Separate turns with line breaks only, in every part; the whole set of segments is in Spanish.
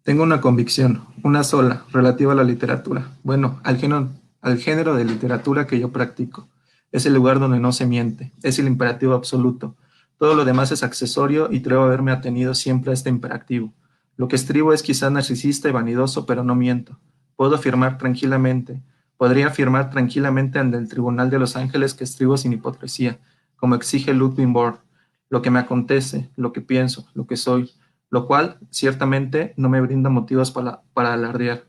Tengo una convicción, una sola, relativa a la literatura. Bueno, al género de literatura que yo practico. Es el lugar donde no se miente, es el imperativo absoluto. Todo lo demás es accesorio y creo haberme atenido siempre a este imperativo. Lo que escribo es quizás narcisista y vanidoso, pero no miento. Puedo afirmar tranquilamente, podría afirmar tranquilamente ante el Tribunal de los Ángeles que escribo sin hipocresía, como exige Ludwig Bord, lo que me acontece, lo que pienso, lo que soy, lo cual ciertamente no me brinda motivos para alardear.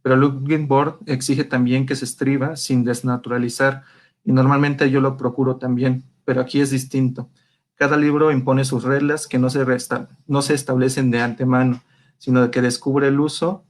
Pero Ludwig Bord exige también que se escriba sin desnaturalizar, y normalmente yo lo procuro también, pero aquí es distinto. Cada libro impone sus reglas que no se establecen de antemano, sino de que descubre el uso.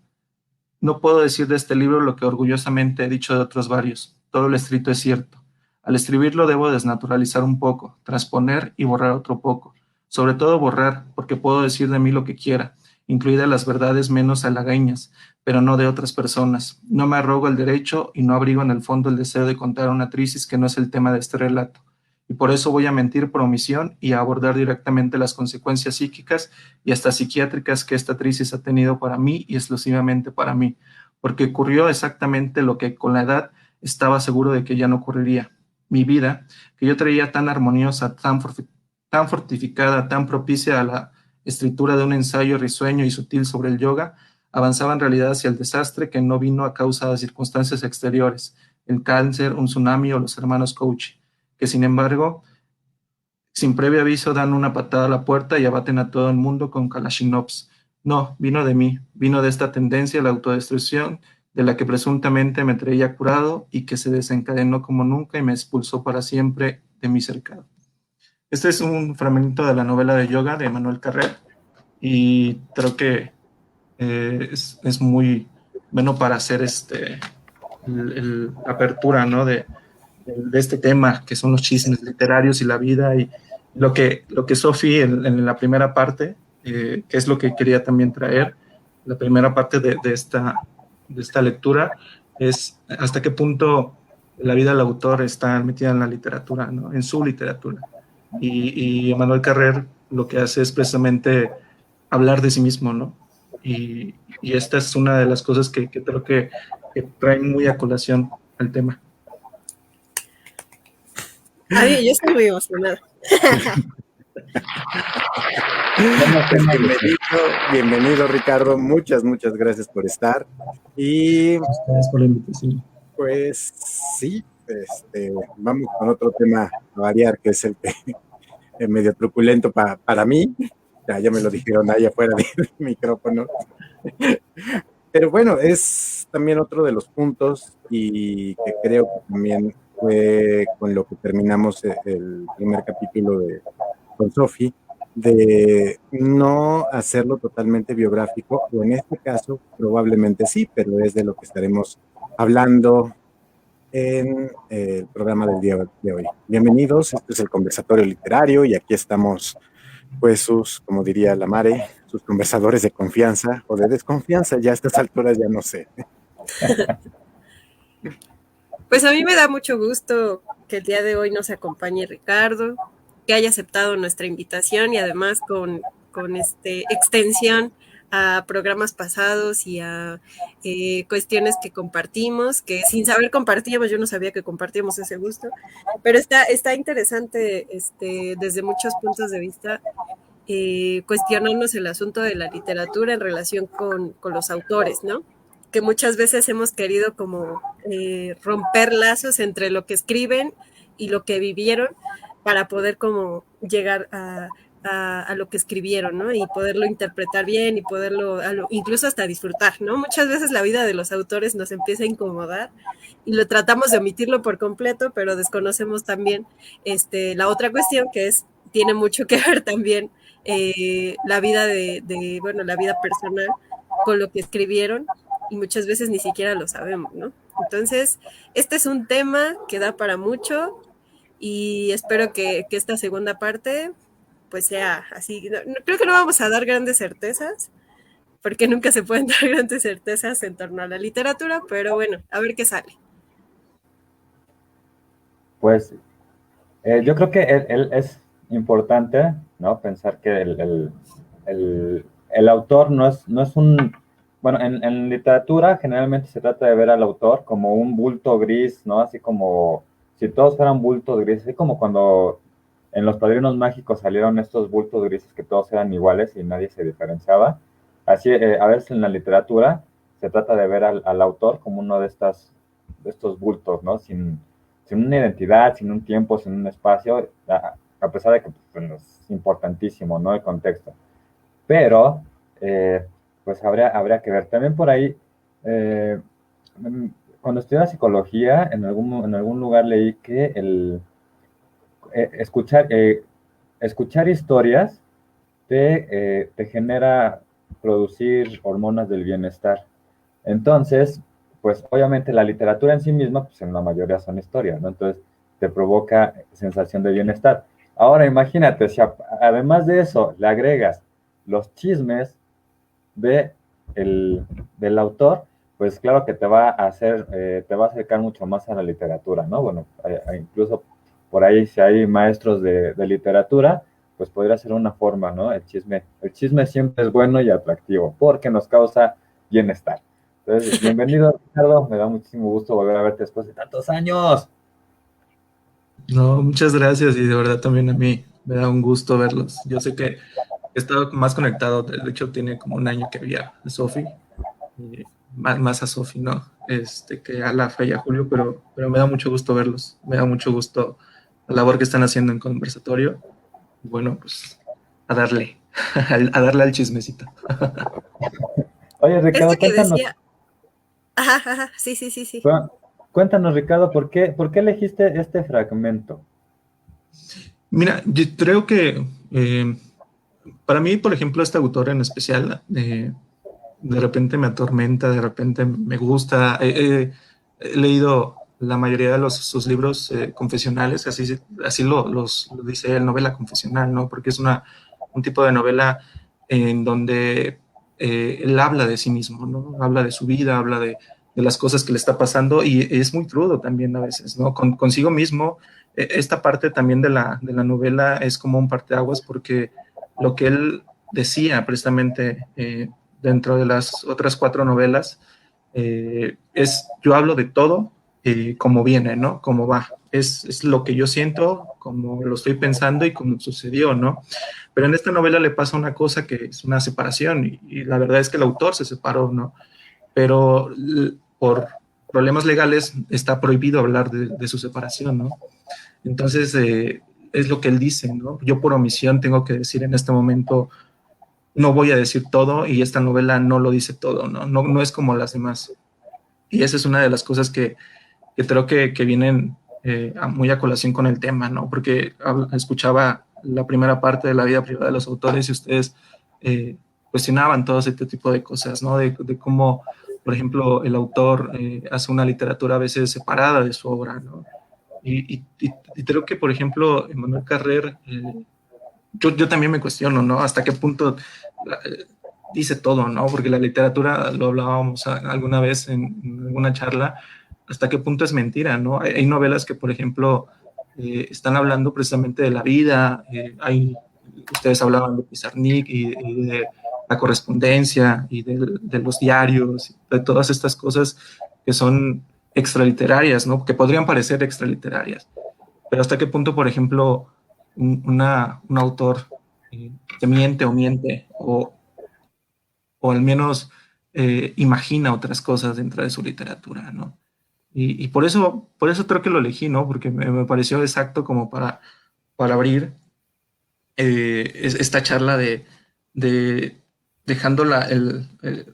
No puedo decir de este libro lo que orgullosamente he dicho de otros varios. Todo lo escrito es cierto. Al escribirlo debo desnaturalizar un poco, transponer y borrar otro poco. Sobre todo borrar, porque puedo decir de mí lo que quiera, incluidas las verdades menos halagüeñas, pero no de otras personas. No me arrogo el derecho y no abrigo en el fondo el deseo de contar una crisis que no es el tema de este relato. Y por eso voy a mentir por omisión y a abordar directamente las consecuencias psíquicas y hasta psiquiátricas que esta crisis ha tenido para mí y exclusivamente para mí, porque ocurrió exactamente lo que con la edad estaba seguro de que ya no ocurriría. Mi vida, que yo traía tan armoniosa, tan fortificada, tan propicia a la escritura de un ensayo risueño y sutil sobre el yoga, avanzaba en realidad hacia el desastre que no vino a causa de circunstancias exteriores, el cáncer, un tsunami o los hermanos Coach, que sin embargo sin previo aviso dan una patada a la puerta y abaten a todo el mundo con Kalashnikovs. No, vino de mí, vino de esta tendencia a la autodestrucción de la que presuntamente me traía curado y que se desencadenó como nunca y me expulsó para siempre de mi cercado. Este es un fragmento de la novela de yoga de Manuel Carrer y creo que es muy bueno para hacer apertura, ¿no? De este tema, que son los chismes literarios y la vida, y lo que Sofi en la primera parte, que es lo que quería también traer, la primera parte de esta lectura, es hasta qué punto la vida del autor está metida en la literatura, ¿no? En su literatura. Y Manuel Carrer lo que hace es precisamente hablar de sí mismo, ¿no? Y esta es una de las cosas que creo que traen muy a colación al tema.
Ay, yo estoy muy emocionada.
Pues bienvenido Ricardo, muchas muchas gracias por estar. Y
Gracias por la invitación.
pues sí, vamos con otro tema a variar, que es el que es medio truculento para mí. Ya me lo dijeron allá afuera del micrófono. Pero bueno, es también otro de los puntos y que creo que también fue con lo que terminamos el primer capítulo con Sofi, de no hacerlo totalmente biográfico, o en este caso probablemente sí, pero es de lo que estaremos hablando en el programa del día de hoy. Bienvenidos, este es el conversatorio literario y aquí estamos pues como diría la Mare, sus conversadores de confianza o de desconfianza, ya a estas alturas ya no sé.
Pues a mí me da mucho gusto que el día de hoy nos acompañe Ricardo, que haya aceptado nuestra invitación y además con extensión a programas pasados y a cuestiones que compartimos, que sin saber compartíamos, yo no sabía que compartíamos ese gusto, pero está interesante desde muchos puntos de vista cuestionarnos el asunto de la literatura en relación con los autores, ¿no? Que muchas veces hemos querido como romper lazos entre lo que escriben y lo que vivieron para poder como llegar a lo que escribieron, ¿no? Y poderlo interpretar bien y poderlo incluso hasta disfrutar, ¿no? Muchas veces la vida de los autores nos empieza a incomodar y lo tratamos de omitirlo por completo, pero desconocemos también la otra cuestión que tiene mucho que ver también la vida bueno, la vida personal con lo que escribieron y muchas veces ni siquiera lo sabemos, ¿no? Entonces, este es un tema que da para mucho y espero que esta segunda parte pues sea así. Creo que no vamos a dar grandes certezas, porque nunca se pueden dar grandes certezas en torno a la literatura, pero bueno, a ver qué sale.
Pues yo creo que es importante, ¿no? Pensar que el autor no es un... Bueno, en literatura generalmente se trata de ver al autor como un bulto gris, ¿no? Así como si todos fueran bultos grises, así como cuando en Los Padrinos Mágicos salieron estos bultos grises que todos eran iguales y nadie se diferenciaba. Así, a veces en la literatura se trata de ver al autor como uno de estos bultos, ¿no? Sin una identidad, sin un tiempo, sin un espacio, a pesar de que pues, es importantísimo, ¿no? El contexto. Pero, pues habría que ver. También por ahí, eh, cuando estudiaba psicología, en algún lugar leí que escuchar, escuchar historias te genera producir hormonas del bienestar. Entonces, pues obviamente la literatura en sí misma, pues en la mayoría son historias, ¿no? Entonces te provoca sensación de bienestar. Ahora imagínate, si además de eso le agregas los chismes de el, del autor, pues claro que te va a hacer, te va a acercar mucho más a la literatura, ¿no? Bueno, incluso por ahí si hay maestros de literatura, pues podría ser una forma, ¿no? El chisme siempre es bueno y atractivo, porque nos causa bienestar. Entonces, bienvenido, Ricardo, me da muchísimo gusto volver a verte después de tantos años.
No, muchas gracias y de verdad también a mí me da un gusto verlos. Yo sé que he estado más conectado, de hecho tiene como un año que vi a Sofi, más a Sofi, ¿no? Que a la Fe y a Julio, pero me da mucho gusto verlos, me da mucho gusto la labor que están haciendo en conversatorio. Y bueno, pues a darle, a darle al chismecito.
Oye,
Esto
Ricardo,
que
cuéntanos,
decía, ajá, ajá, sí, sí, sí, sí.
cuéntanos, Ricardo, por qué elegiste este fragmento?
Mira, yo creo que para mí, por ejemplo, este autor en especial, de repente me atormenta, de repente me gusta. He leído la mayoría de sus libros confesionales, así lo dice él, novela confesional, ¿no? Porque es un tipo de novela en donde él habla de sí mismo, ¿no? Habla de su vida, habla de las cosas que le está pasando y es muy crudo también a veces, ¿no? Consigo mismo, esta parte también de la novela es como un parteaguas porque lo que él decía precisamente dentro de las otras 4 novelas, yo hablo de todo como viene, ¿no? Como va. Es lo que yo siento, como lo estoy pensando y como sucedió, ¿no? Pero en esta novela le pasa una cosa que es una separación y la verdad es que el autor se separó, ¿no? Pero por problemas legales está prohibido hablar de su separación, ¿no? Entonces, es lo que él dice, ¿no? Yo por omisión tengo que decir en este momento no voy a decir todo y esta novela no lo dice todo, ¿no? No es como las demás. Y esa es una de las cosas que creo que vienen muy a colación con el tema, ¿no? Porque escuchaba la primera parte de la vida privada de los autores y ustedes cuestionaban todo este tipo de cosas, ¿no? De cómo, por ejemplo, el autor hace una literatura a veces separada de su obra, ¿no? Y creo que, por ejemplo, Emmanuel Carrer yo también me cuestiono, ¿no? Hasta qué punto dice todo, ¿no? Porque la literatura, lo hablábamos alguna vez en alguna charla, hasta qué punto es mentira, ¿no? Hay novelas que, por ejemplo, están hablando precisamente de la vida, ustedes hablaban de Pizarnik y de la correspondencia y de los diarios, de todas estas cosas que son extraliterarias, ¿no? Que podrían parecer extraliterarias, pero hasta qué punto, por ejemplo, un autor te miente o miente o al menos imagina otras cosas dentro de su literatura, ¿no? Y por eso creo que lo elegí, ¿no? Porque me pareció exacto como para abrir esta charla de dejándola,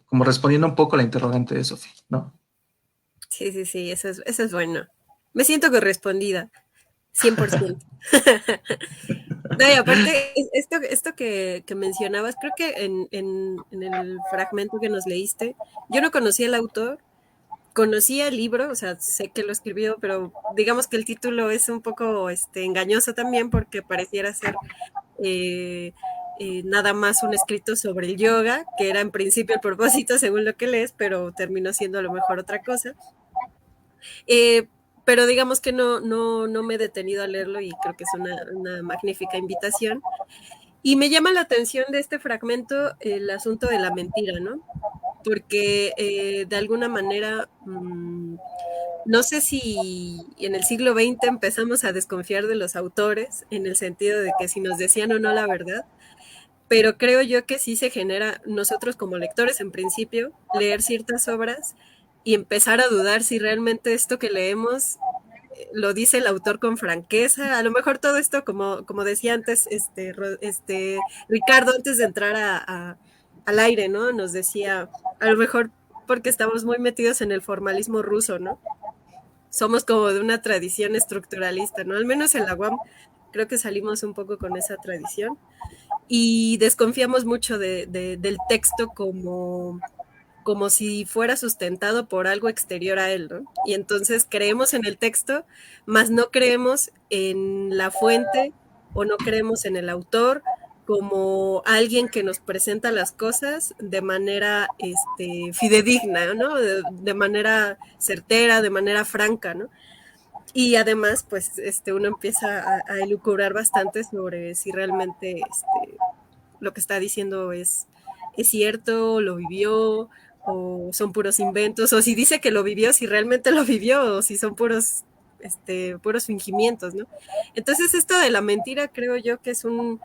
como respondiendo un poco a la interrogante de Sofía, ¿no?
Sí, sí, sí, eso es bueno. Me siento correspondida, 100%. No, y aparte, esto que mencionabas, creo que en el fragmento que nos leíste, yo no conocía el autor, conocía el libro, o sea, sé que lo escribió, pero digamos que el título es un poco engañoso también porque pareciera ser eh, nada más un escrito sobre el yoga, que era en principio el propósito según lo que lees, pero terminó siendo a lo mejor otra cosa. Eh, pero digamos que no me he detenido a leerlo y creo que es una magnífica invitación. Y me llama la atención de este fragmento el asunto de la mentira, ¿no? Porque de alguna manera, no sé si en el siglo XX empezamos a desconfiar de los autores, en el sentido de que si nos decían o no la verdad, pero creo yo que sí se genera, nosotros como lectores en principio, leer ciertas obras y empezar a dudar si realmente esto que leemos lo dice el autor con franqueza. A lo mejor todo esto, como decía antes Ricardo, antes de entrar al aire, ¿no? Nos decía, a lo mejor porque estamos muy metidos en el formalismo ruso, ¿no? Somos como de una tradición estructuralista, ¿no? Al menos en la UAM creo que salimos un poco con esa tradición y desconfiamos mucho del texto como si fuera sustentado por algo exterior a él, ¿no? Y entonces creemos en el texto, mas no creemos en la fuente o no creemos en el autor como alguien que nos presenta las cosas de manera fidedigna, ¿no? De manera certera, de manera franca, ¿no? Y además, pues, uno empieza a elucubrar bastante sobre si realmente lo que está diciendo es cierto, lo vivió, o son puros inventos, o si dice que lo vivió, si realmente lo vivió, o si son puros fingimientos, ¿no? Entonces, esto de la mentira creo yo que es un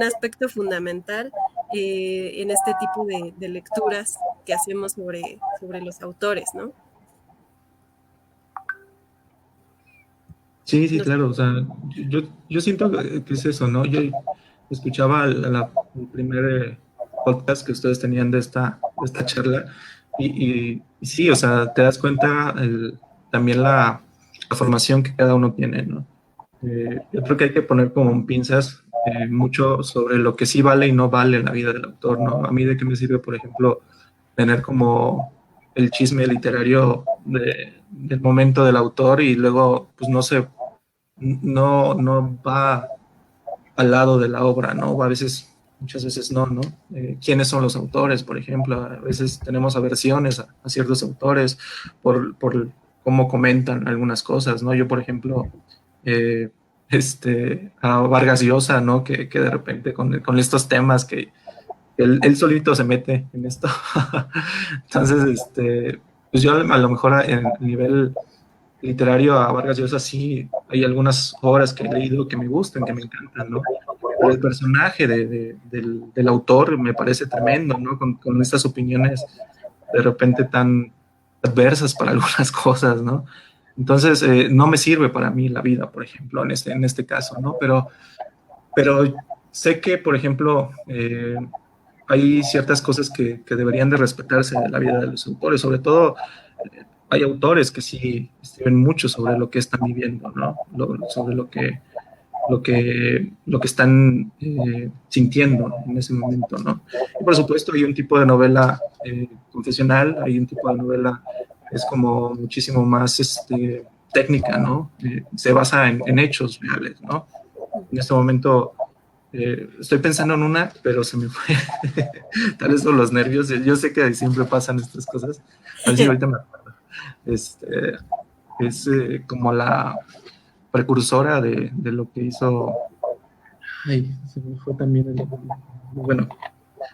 aspecto fundamental en este tipo de lecturas que hacemos sobre los autores, ¿no?
Sí, sí,
No sé.
claro, o sea, yo siento que es eso, ¿no? Yo escuchaba el primer podcast que ustedes tenían de esta charla y sí, o sea, te das cuenta también la formación que cada uno tiene, ¿no? Yo creo que hay que poner como en pinzas mucho sobre lo que sí vale y no vale en la vida del autor, ¿no? A mí de qué me sirve, por ejemplo, tener como el chisme literario del momento del autor y luego, pues no sé, no va al lado de la obra, ¿no? A veces, muchas veces no, ¿no? ¿Quiénes son los autores, por ejemplo? A veces tenemos aversiones a ciertos autores por cómo comentan algunas cosas, ¿no? Yo, por ejemplo, eh, a Vargas Llosa, ¿no? Que de repente con estos temas que él solito se mete en esto. Entonces, pues yo a lo mejor en nivel literario a Vargas Llosa sí hay algunas obras que he leído que me gustan, que me encantan, ¿no? Pero el personaje del autor me parece tremendo, ¿no? Con estas opiniones de repente tan adversas para algunas cosas, ¿no? Entonces, no me sirve para mí la vida, por ejemplo, en este caso, ¿no? Pero sé que, por ejemplo, hay ciertas cosas que deberían de respetarse de la vida de los autores, sobre todo hay autores que sí escriben mucho sobre lo que están viviendo, ¿no? Sobre lo que están sintiendo en ese momento, ¿no? Y por supuesto hay un tipo de novela confesional, hay un tipo de novela que es como muchísimo más técnica, ¿no? Se basa en hechos reales, ¿no? En este momento estoy pensando en una, pero se me fue. Tal vez son los nervios. Yo sé que siempre pasan estas cosas. A ver si ahorita me acuerdo. Este, es como la precursora de lo que hizo. Ay, se me fue también bueno,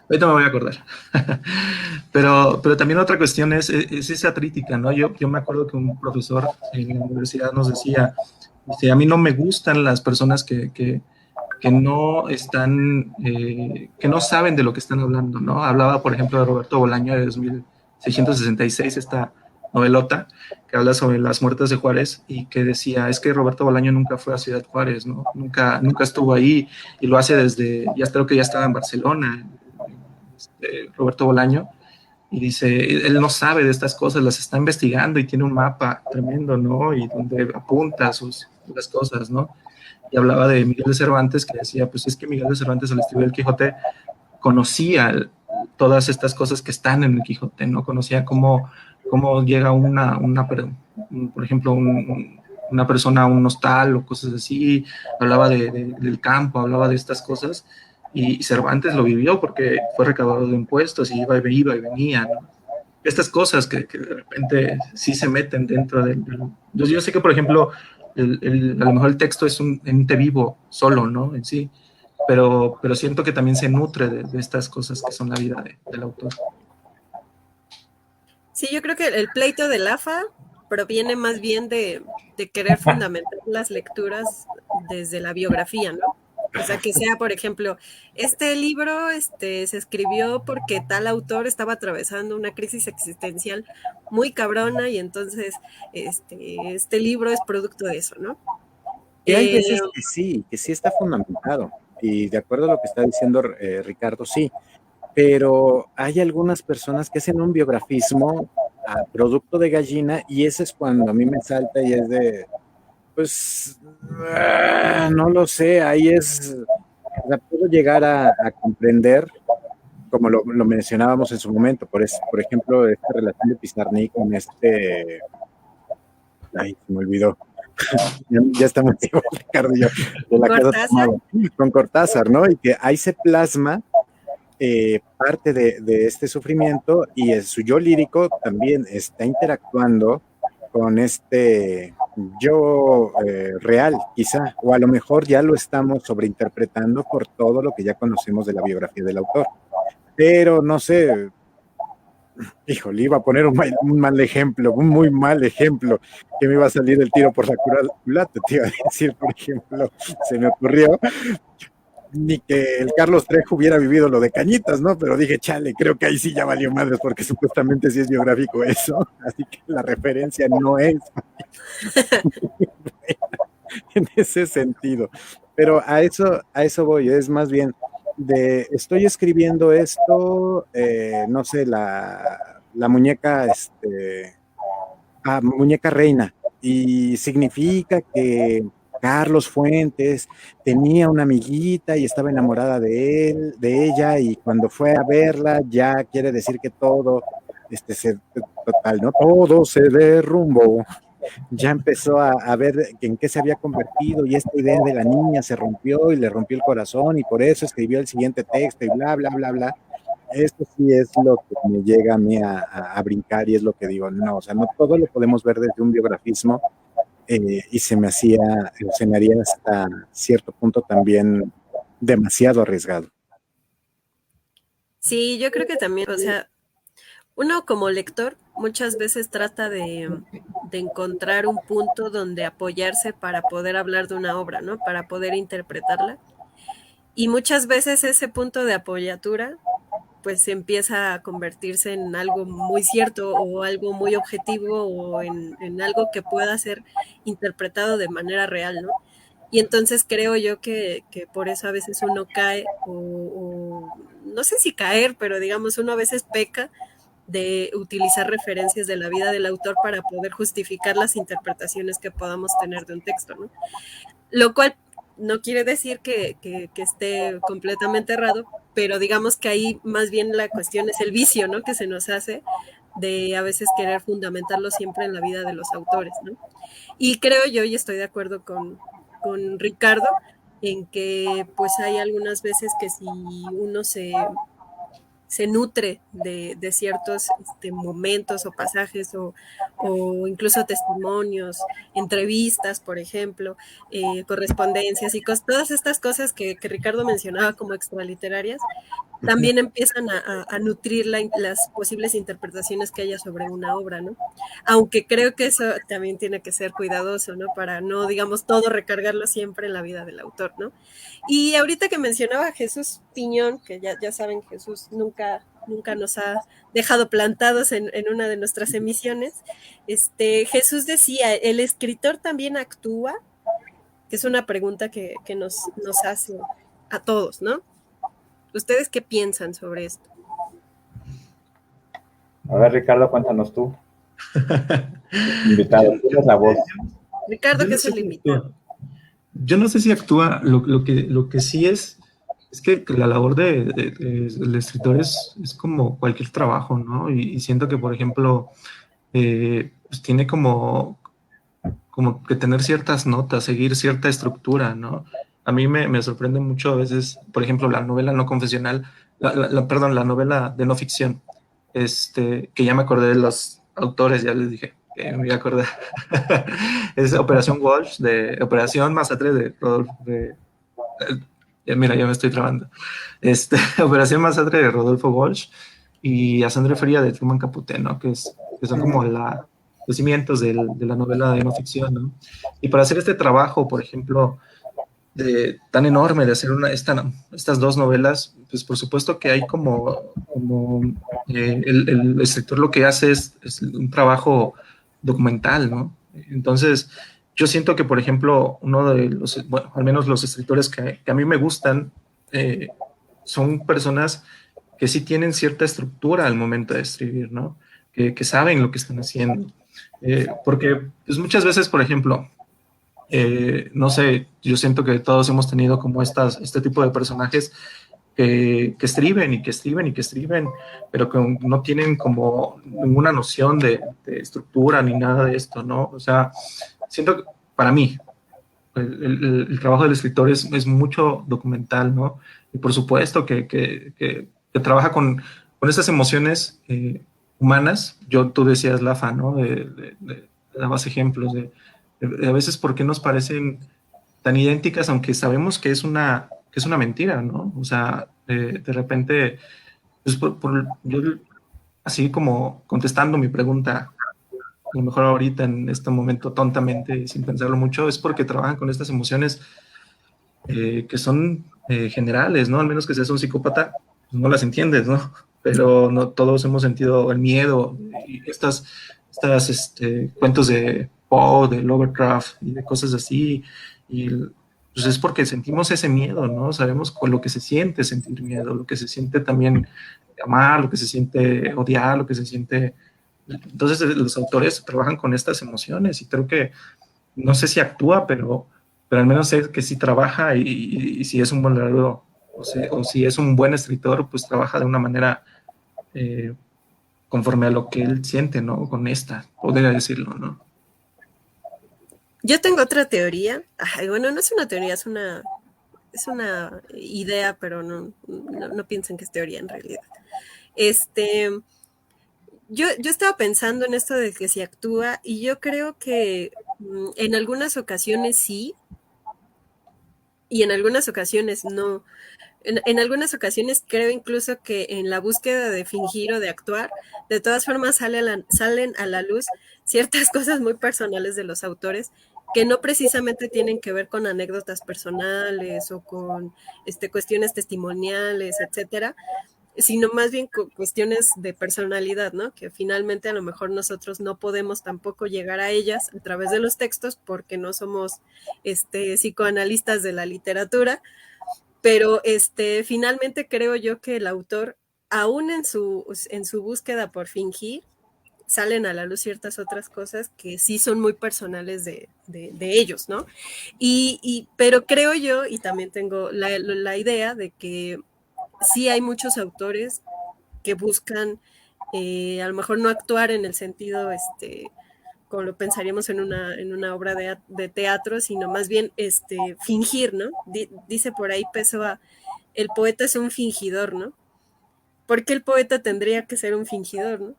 ahorita me voy a acordar. pero también otra cuestión es esa crítica, ¿no? Yo me acuerdo que un profesor en la universidad nos decía, a mí no me gustan las personas que no están, que no saben de lo que están hablando, ¿no? Hablaba, por ejemplo, de Roberto Bolaño de 2666, esta novelota que habla sobre las muertes de Juárez y que decía, es que Roberto Bolaño nunca fue a Ciudad Juárez, ¿no? Nunca estuvo ahí y lo hace desde, ya creo que ya estaba en Barcelona, Roberto Bolaño, y dice, él no sabe de estas cosas, las está investigando y tiene un mapa tremendo, ¿no? Y donde apunta las cosas, ¿no? Y hablaba de Miguel de Cervantes, que decía, pues es que Miguel de Cervantes al escribir el Quijote conocía todas estas cosas que están en el Quijote, ¿no? Conocía cómo llega por ejemplo, una persona a un hostal o cosas así, hablaba del campo, hablaba de estas cosas, y Cervantes lo vivió porque fue recaudador de impuestos y iba y venía, ¿no? Estas cosas que de repente sí se meten dentro del. Yo sé que, por ejemplo, a lo mejor el texto es un ente vivo solo, ¿no? En sí, pero siento que también se nutre de estas cosas que son la vida del autor.
Sí, yo creo que el pleito del AFA proviene más bien de querer fundamentar las lecturas desde la biografía, ¿no? O sea, que sea, por ejemplo, este libro se escribió porque tal autor estaba atravesando una crisis existencial muy cabrona y entonces este libro es producto de eso, ¿no?
Y hay veces que sí está fundamentado, y de acuerdo a lo que está diciendo Ricardo, sí, pero hay algunas personas que hacen un biografismo a producto de gallina, y ese es cuando a mí me salta y es de, pues, no lo sé, ahí es, o sea, puedo llegar a comprender, como lo mencionábamos en su momento, por ejemplo, esta relación de Pizarnik con ay, se me olvidó. Ya estamos igual, Ricardo y yo, de la casa
Cortázar.
con Cortázar, ¿no? Y que ahí se plasma parte de este sufrimiento, y su yo lírico también está interactuando con este yo real, quizá, o a lo mejor ya lo estamos sobreinterpretando por todo lo que ya conocemos de la biografía del autor. Pero no sé, híjole, iba a poner un mal ejemplo, un muy mal ejemplo, que me iba a salir el tiro por la culata, te iba a decir, por ejemplo, se me ocurrió, ni que el Carlos Trejo hubiera vivido lo de Cañitas, ¿no? Pero dije, chale, creo que ahí sí ya valió madres, porque supuestamente sí es biográfico eso, así que la referencia no es en ese sentido. Pero a eso voy, es más bien de, estoy escribiendo esto, no sé, la muñeca, muñeca reina, y significa que Carlos Fuentes tenía una amiguita y estaba enamorada de ella, y cuando fue a verla ya quiere decir que todo, total, ¿no? Todo se derrumbó. Ya empezó a ver en qué se había convertido, y esta idea de la niña se rompió y le rompió el corazón, y por eso escribió el siguiente texto y bla, bla, bla, bla. Esto sí es lo que me llega a mí a brincar, y es lo que digo, no, o sea, no todo lo podemos ver desde un biografismo, y se me haría hasta cierto punto también demasiado arriesgado.
Sí, yo creo que también, o sea, uno como lector muchas veces trata de encontrar un punto donde apoyarse para poder hablar de una obra, ¿no? Para poder interpretarla. Y muchas veces ese punto de apoyatura pues empieza a convertirse en algo muy cierto o algo muy objetivo o en algo que pueda ser interpretado de manera real, ¿no? Y entonces creo yo que por eso a veces uno cae o no sé si caer, pero digamos uno a veces peca de utilizar referencias de la vida del autor para poder justificar las interpretaciones que podamos tener de un texto, ¿no? Lo cual no quiere decir que esté completamente errado, pero digamos que ahí más bien la cuestión es el vicio, ¿no? Que se nos hace de a veces querer fundamentarlo siempre en la vida de los autores, ¿no? Y creo yo, y estoy de acuerdo con Ricardo, en que pues hay algunas veces que si uno se nutre de ciertos momentos o pasajes o incluso testimonios, entrevistas, por ejemplo, correspondencias y todas estas cosas que Ricardo mencionaba como extraliterarias, también empiezan a nutrir las posibles interpretaciones que haya sobre una obra, ¿no? Aunque creo que eso también tiene que ser cuidadoso, ¿no? Para no, digamos, todo recargarlo siempre en la vida del autor, ¿no? Y ahorita que mencionaba a Jesús Piñón, que ya saben, Jesús nunca nos ha dejado plantados en una de nuestras emisiones, Jesús decía, ¿el escritor también actúa? Que es una pregunta que nos hace a todos, ¿no? ¿Ustedes qué piensan sobre esto?
A ver, Ricardo, cuéntanos tú. Invitado, tienes la voz.
Ricardo, que es el invitado.
Yo no sé si actúa, lo que sí es que la labor del escritor es como cualquier trabajo, ¿no? Y siento que, por ejemplo, pues tiene como que tener ciertas notas, seguir cierta estructura, ¿no? A mí me sorprende mucho a veces, por ejemplo, la novela no confesional, perdón, la novela de no ficción, que ya me acordé de los autores, ya les dije que me voy a acordar. Es Operación Walsh, de Operación Masacre de Rodolfo, Mira, ya me estoy trabando. Operación Masacre de Rodolfo Walsh y A Sangre Fría de Truman Capote, ¿no? Que son como los cimientos de la novela de no ficción, ¿no? Y para hacer este trabajo, por ejemplo, tan enorme de hacer estas dos novelas, pues por supuesto que hay el escritor lo que hace es un trabajo documental, ¿no? Entonces, yo siento que, por ejemplo, bueno, al menos los escritores que a mí me gustan, son personas que sí tienen cierta estructura al momento de escribir, ¿no? Que saben lo que están haciendo. Porque pues muchas veces, por ejemplo, no sé, yo siento que todos hemos tenido como este tipo de personajes que escriben y que escriben y que escriben, pero que no tienen como ninguna noción de estructura ni nada de esto, ¿no? O sea, siento que para mí el trabajo del escritor es mucho documental, ¿no? Y por supuesto que trabaja con esas emociones humanas. Tú decías, Lafa, ¿no? Dabas ejemplos de a veces por qué nos parecen tan idénticas, aunque sabemos que es una mentira, ¿no? O sea, de repente, pues yo así como contestando mi pregunta, a lo mejor ahorita en este momento tontamente, sin pensarlo mucho, es porque trabajan con estas emociones que son generales, ¿no? Al menos que seas un psicópata, pues no las entiendes, ¿no? Pero no todos hemos sentido el miedo y cuentos de Poe, de Lovecraft y de cosas así, y pues es porque sentimos ese miedo, ¿no? Sabemos con lo que se siente sentir miedo, lo que se siente también amar, lo que se siente odiar, lo que se siente. Entonces los autores trabajan con estas emociones y creo que, no sé si actúa, pero al menos sé que si trabaja y si es un buen narrador o si es un buen escritor, pues trabaja de una manera eh, conforme a lo que él siente, ¿no? Con podría decirlo, ¿no?
Yo tengo otra teoría. Ay, bueno, no es una teoría, es una idea, pero no piensen que es teoría en realidad. Yo estaba pensando en esto de que si actúa y yo creo que en algunas ocasiones sí y en algunas ocasiones no. En algunas ocasiones creo incluso que en la búsqueda de fingir o de actuar, de todas formas salen a la luz ciertas cosas muy personales de los autores que no precisamente tienen que ver con anécdotas personales o con cuestiones testimoniales, etcétera, sino más bien cuestiones de personalidad, ¿no? Que finalmente a lo mejor nosotros no podemos tampoco llegar a ellas a través de los textos porque no somos psicoanalistas de la literatura, pero finalmente creo yo que el autor, aún en su búsqueda por fingir, salen a la luz ciertas otras cosas que sí son muy personales de ellos, ¿no? Pero creo yo, y también tengo la idea de que sí hay muchos autores que buscan a lo mejor no actuar en el sentido como lo pensaríamos en una obra de teatro, sino más bien fingir, ¿no? Dice por ahí Pessoa, el poeta es un fingidor, ¿no? ¿Por qué el poeta tendría que ser un fingidor, no?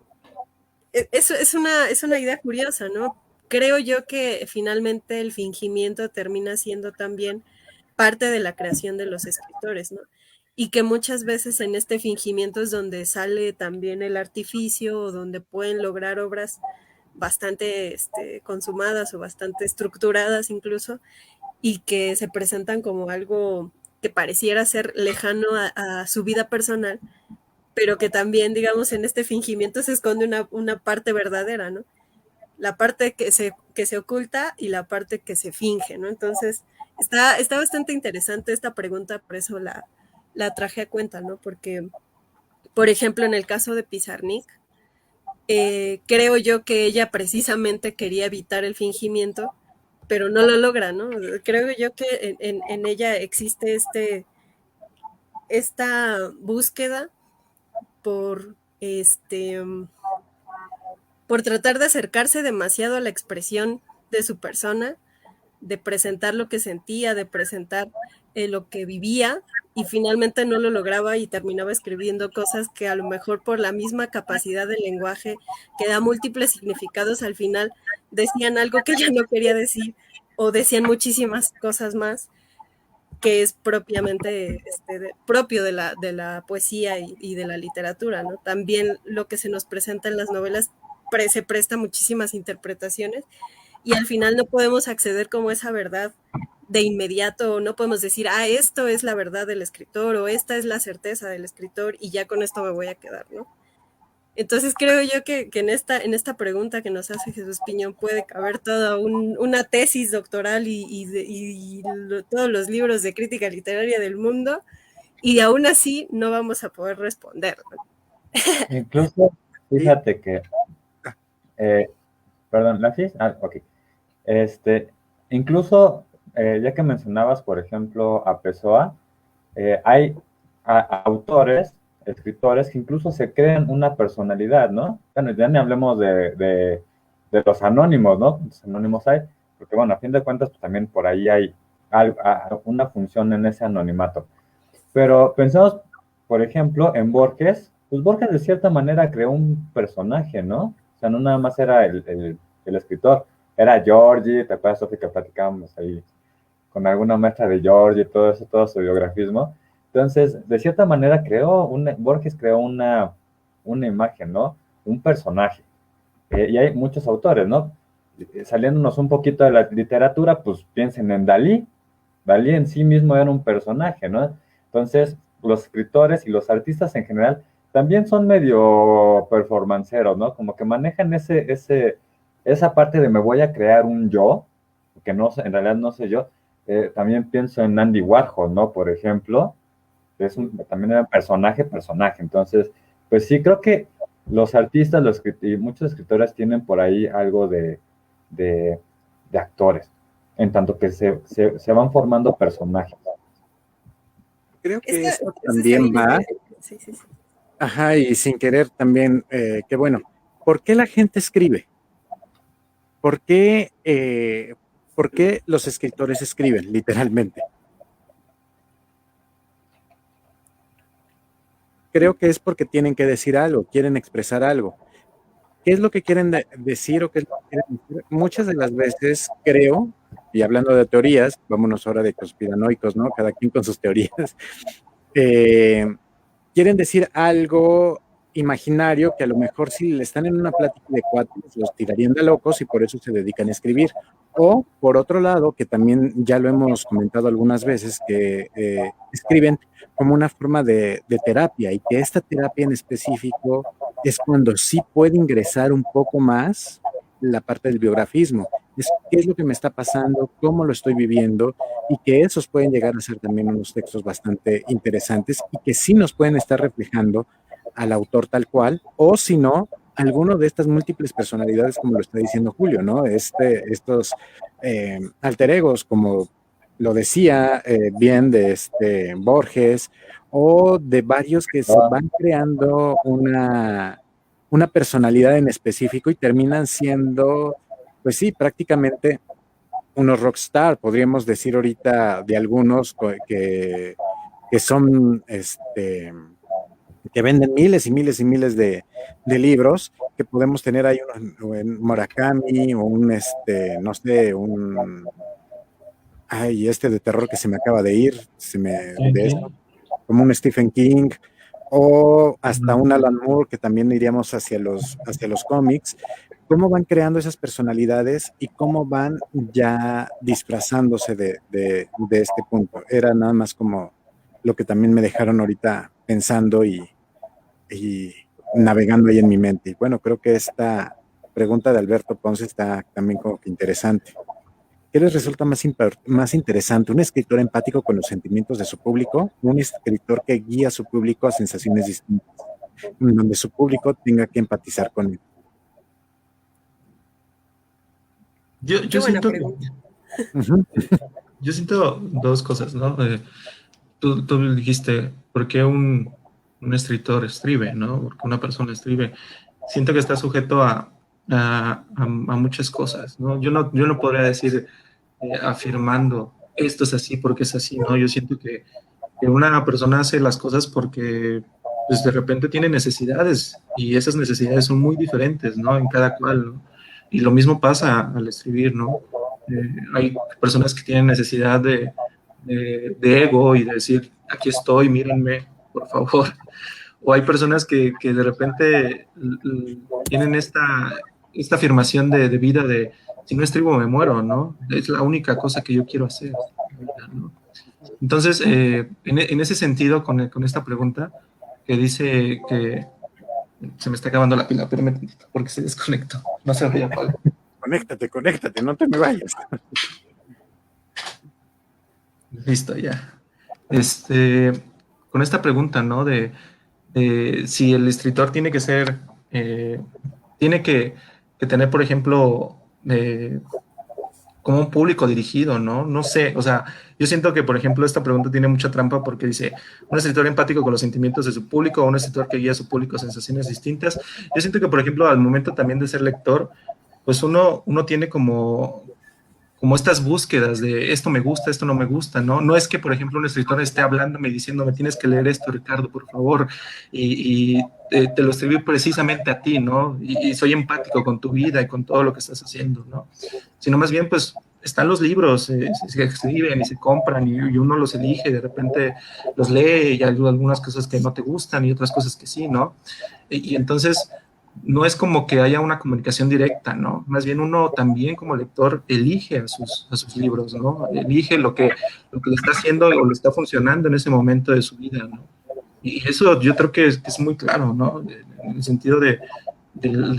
Eso es una idea curiosa, ¿no? Creo yo que finalmente el fingimiento termina siendo también parte de la creación de los escritores, ¿no? Y que muchas veces en este fingimiento es donde sale también el artificio o donde pueden lograr obras bastante consumadas o bastante estructuradas incluso y que se presentan como algo que pareciera ser lejano a su vida personal, pero que también, digamos, en este fingimiento se esconde una parte verdadera, ¿no? La parte que se oculta y la parte que se finge, ¿no? Entonces, está bastante interesante esta pregunta, por eso la traje a cuenta, ¿no? Porque, por ejemplo, en el caso de Pizarnik, creo yo que ella precisamente quería evitar el fingimiento, pero no lo logra, ¿no? Creo yo que en ella existe esta búsqueda por por tratar de acercarse demasiado a la expresión de su persona, de presentar lo que sentía, de presentar lo que vivía, y finalmente no lo lograba y terminaba escribiendo cosas que a lo mejor por la misma capacidad del lenguaje que da múltiples significados al final decían algo que ella no quería decir o decían muchísimas cosas más. que es propiamente propio de la poesía y de la literatura, ¿no? También lo que se nos presenta en las novelas se presta muchísimas interpretaciones y al final no podemos acceder como a esa verdad de inmediato, no podemos decir, esto es la verdad del escritor o esta es la certeza del escritor y ya con esto me voy a quedar, ¿no? Entonces creo yo que en esta pregunta que nos hace Jesús Piñón puede caber toda una tesis doctoral todos los libros de crítica literaria del mundo y aún así no vamos a poder responder, ¿no?
Incluso, fíjate que, perdón, ¿Laxis? Ok. Incluso, ya que mencionabas, por ejemplo, a Pessoa, hay autores, escritores que incluso se crean una personalidad, ¿no? Bueno, ya ni hablemos de los anónimos, ¿no? Los anónimos hay, porque bueno, a fin de cuentas, pues, también por ahí hay una función en ese anonimato. Pero pensamos, por ejemplo, en Borges, pues Borges de cierta manera creó un personaje, ¿no? O sea, no nada más era el escritor, era Georgie, ¿te acuerdas, Sofi, que platicábamos ahí con alguna maestra de Georgie, todo eso, todo su biografismo? Entonces, de cierta manera Borges creó una imagen, ¿no? Un personaje. Y hay muchos autores, ¿no? Saliéndonos un poquito de la literatura, pues piensen en Dalí. Dalí en sí mismo era un personaje, ¿no? Entonces, los escritores y los artistas en general también son medio performanceros, ¿no? Como que manejan esa parte de me voy a crear un yo, que no, en realidad no sé yo. También pienso en Andy Warhol, ¿no? Por ejemplo, también era personaje. Entonces, pues sí, creo que los artistas y muchos escritores tienen por ahí algo de actores, en tanto que se van formando personajes.
Creo que eso también va.
Sí.
Ajá, y sin querer también, que bueno, ¿por qué la gente escribe? ¿Por qué los escritores escriben, literalmente? Creo que es porque tienen que decir algo, quieren expresar algo. ¿Qué es lo que quieren decir o qué es lo que quieren decir? Muchas de las veces creo, y hablando de teorías, vámonos ahora de conspiranoicos, ¿no? Cada quien con sus teorías. Quieren decir algo imaginario que a lo mejor si le están en una plática de cuates los tirarían de locos y por eso se dedican a escribir. O por otro lado, que también ya lo hemos comentado algunas veces, que escriben como una forma de terapia y que esta terapia en específico es cuando sí puede ingresar un poco más la parte del biografismo. Es qué es lo que me está pasando, cómo lo estoy viviendo y que esos pueden llegar a ser también unos textos bastante interesantes y que sí nos pueden estar reflejando al autor tal cual, o si no, alguno de estas múltiples personalidades, como lo está diciendo Julio, ¿no? Estos alter egos, como lo decía bien de Borges, o de varios que se van creando una personalidad en específico y terminan siendo, pues sí, prácticamente unos rockstar, podríamos decir ahorita de algunos que son, que venden miles y miles y miles de libros, que podemos tener ahí un Murakami, o un, no sé, de terror que se me acaba de ir, como un Stephen King, o hasta un Alan Moore, que también iríamos hacia los cómics. Cómo van creando esas personalidades y cómo van ya disfrazándose de este punto. Era nada más como lo que también me dejaron ahorita pensando y navegando ahí en mi mente. Y bueno, creo que esta pregunta de Alberto Ponce está también como que interesante. ¿Qué les resulta más interesante? ¿Un escritor empático con los sentimientos de su público? ¿Un escritor que guía a su público a sensaciones distintas, donde su público tenga que empatizar con él?
Yo siento yo siento dos cosas, ¿no? Tú dijiste, ¿por qué un escritor escribe, ¿no? Porque una persona escribe. Siento que está sujeto a muchas cosas, ¿no? Yo no podría decir afirmando esto es así porque es así, ¿no? Yo siento que una persona hace las cosas porque pues de repente tiene necesidades y esas necesidades son muy diferentes, ¿no? En cada cual, ¿no? Y lo mismo pasa al escribir, ¿no? Hay personas que tienen necesidad de de ego y de decir, aquí estoy, mírenme, por favor. O hay personas que de repente tienen esta afirmación de vida de, si no estribo me muero, ¿no? Es la única cosa que yo quiero hacer, ¿no? Entonces, en ese sentido, con esta pregunta, que dice que se me está acabando la pila, pero porque se desconectó, no se vaya, Pablo.
Conéctate, no te me vayas.
Listo, ya. Con esta pregunta, ¿no? De si el escritor tiene que ser, tiene que tener, por ejemplo, como un público dirigido, ¿no? No sé, o sea, yo siento que, por ejemplo, esta pregunta tiene mucha trampa porque dice, un escritor empático con los sentimientos de su público o un escritor que guía a su público a sensaciones distintas. Yo siento que, por ejemplo, al momento también de ser lector, pues uno tiene como estas búsquedas de esto me gusta, esto no me gusta, ¿no? No es que, por ejemplo, un escritor esté hablándome y diciéndome, tienes que leer esto, Ricardo, por favor, y te lo escribí precisamente a ti, ¿no? Y soy empático con tu vida y con todo lo que estás haciendo, ¿no? Sino más bien, pues, están los libros, se escriben y se compran y uno los elige, de repente los lee y hay algunas cosas que no te gustan y otras cosas que sí, ¿no? Y entonces no es como que haya una comunicación directa, ¿no? Más bien uno también como lector elige a sus libros, ¿no? Elige lo que le está haciendo o le está funcionando en ese momento de su vida, ¿no? Y eso yo creo que es muy claro, ¿no? En el sentido de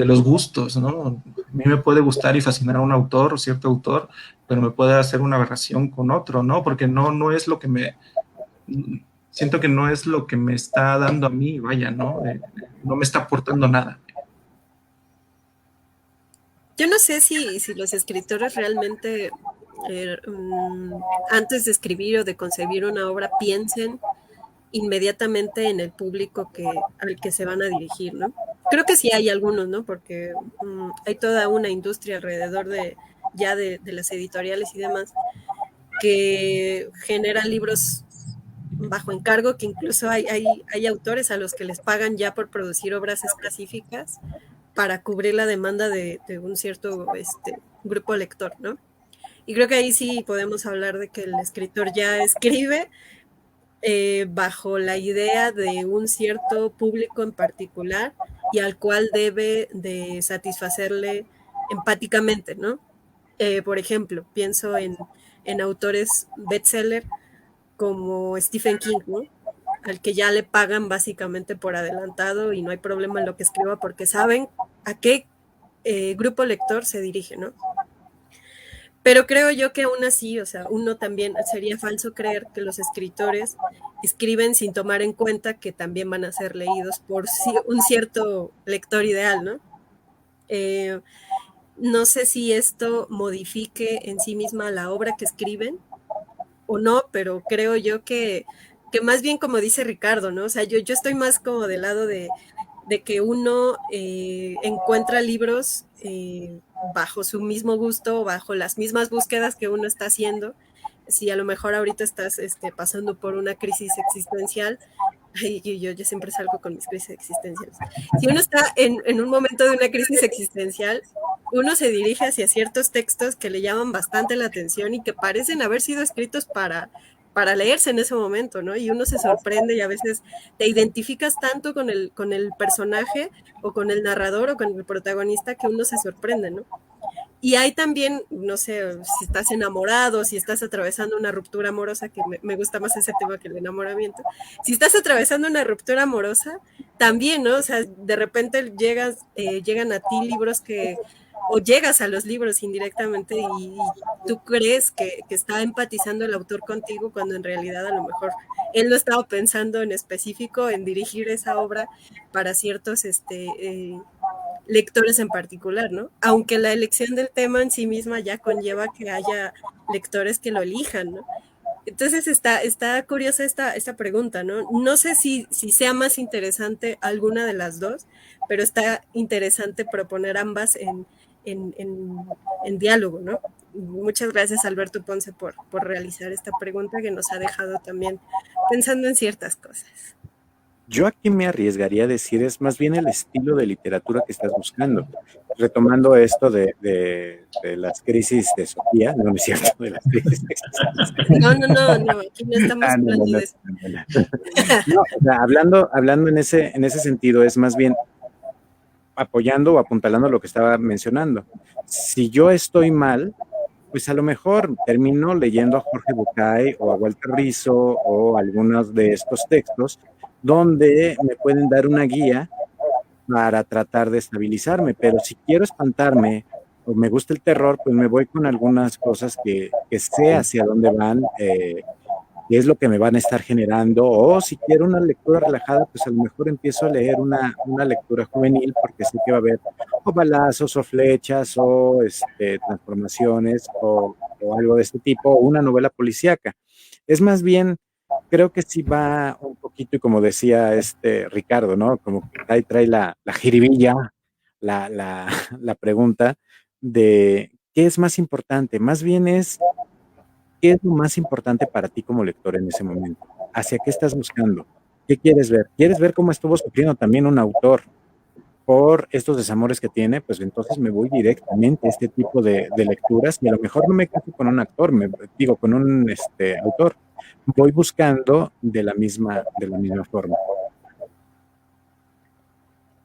los gustos, ¿no? A mí me puede gustar y fascinar a un autor o cierto autor, pero me puede hacer una aberración con otro, ¿no? Porque no es lo que siento que no es lo que me está dando a mí, vaya, ¿no? No me está aportando nada.
Yo no sé si los escritores realmente antes de escribir o de concebir una obra piensen inmediatamente en el público al que se van a dirigir, ¿no? Creo que sí hay algunos, ¿no? Porque hay toda una industria alrededor de las editoriales y demás que generan libros bajo encargo, que incluso hay autores a los que les pagan ya por producir obras específicas para cubrir la demanda de un cierto grupo lector, ¿no? Y creo que ahí sí podemos hablar de que el escritor ya escribe bajo la idea de un cierto público en particular y al cual debe de satisfacerle empáticamente, ¿no? Por ejemplo, pienso en autores bestseller como Stephen King, ¿no? Al que ya le pagan básicamente por adelantado y no hay problema en lo que escriba porque saben a qué grupo lector se dirige, ¿no? Pero creo yo que aún así, o sea, uno también sería falso creer que los escritores escriben sin tomar en cuenta que también van a ser leídos por un cierto lector ideal, ¿no? No sé si esto modifique en sí misma la obra que escriben o no, pero creo yo que más bien como dice Ricardo, ¿no? O sea, yo estoy más como del lado de que uno encuentra libros bajo su mismo gusto, bajo las mismas búsquedas que uno está haciendo. Si a lo mejor ahorita estás pasando por una crisis existencial, y yo siempre salgo con mis crisis existenciales. Si uno está en un momento de una crisis existencial, uno se dirige hacia ciertos textos que le llaman bastante la atención y que parecen haber sido escritos para leerse en ese momento, ¿no? Y uno se sorprende y a veces te identificas tanto con el personaje o con el narrador o con el protagonista que uno se sorprende, ¿no? Y hay también, no sé, si estás enamorado, si estás atravesando una ruptura amorosa, que me gusta más ese tema que el enamoramiento, si estás atravesando una ruptura amorosa, también, ¿no? O sea, de repente llegan a ti libros o llegas a los libros indirectamente y tú crees que está empatizando el autor contigo cuando en realidad a lo mejor él no estaba pensando en específico en dirigir esa obra para ciertos lectores en particular, ¿no? Aunque la elección del tema en sí misma ya conlleva que haya lectores que lo elijan, ¿no? Entonces está curiosa esta pregunta, ¿no? No sé si sea más interesante alguna de las dos, pero está interesante proponer ambas en diálogo, ¿no? Muchas gracias, Alberto Ponce, por realizar esta pregunta que nos ha dejado también pensando en ciertas cosas.
Yo aquí me arriesgaría a decir es más bien el estilo de literatura que estás buscando. Retomando esto de las crisis de Sofía, no es cierto, de las crisis
No, aquí no estamos
Ah, no,
hablando
no,
de eso.
no, o sea, hablando en ese sentido, es más bien apoyando o apuntalando lo que estaba mencionando. Si yo estoy mal, pues a lo mejor termino leyendo a Jorge Bucay o a Walter Rizzo o algunos de estos textos donde me pueden dar una guía para tratar de estabilizarme, pero si quiero espantarme o me gusta el terror, pues me voy con algunas cosas que sé hacia dónde van, qué es lo que me van a estar generando, o si quiero una lectura relajada, pues a lo mejor empiezo a leer una lectura juvenil, porque sé que va a haber o balazos o flechas o transformaciones o algo de este tipo, o una novela policíaca. Es más bien, creo que sí va un poquito, y como decía Ricardo, ¿no? Como que ahí trae la jiribilla, la pregunta de qué es más importante. Más bien es ¿qué es lo más importante para ti como lector en ese momento? ¿Hacia qué estás buscando? ¿Qué quieres ver? ¿Quieres ver cómo estuvo sufriendo también un autor por estos desamores que tiene? Pues entonces me voy directamente a este tipo de lecturas y a lo mejor no me caso con un actor, digo, con un autor. Voy buscando de la misma forma.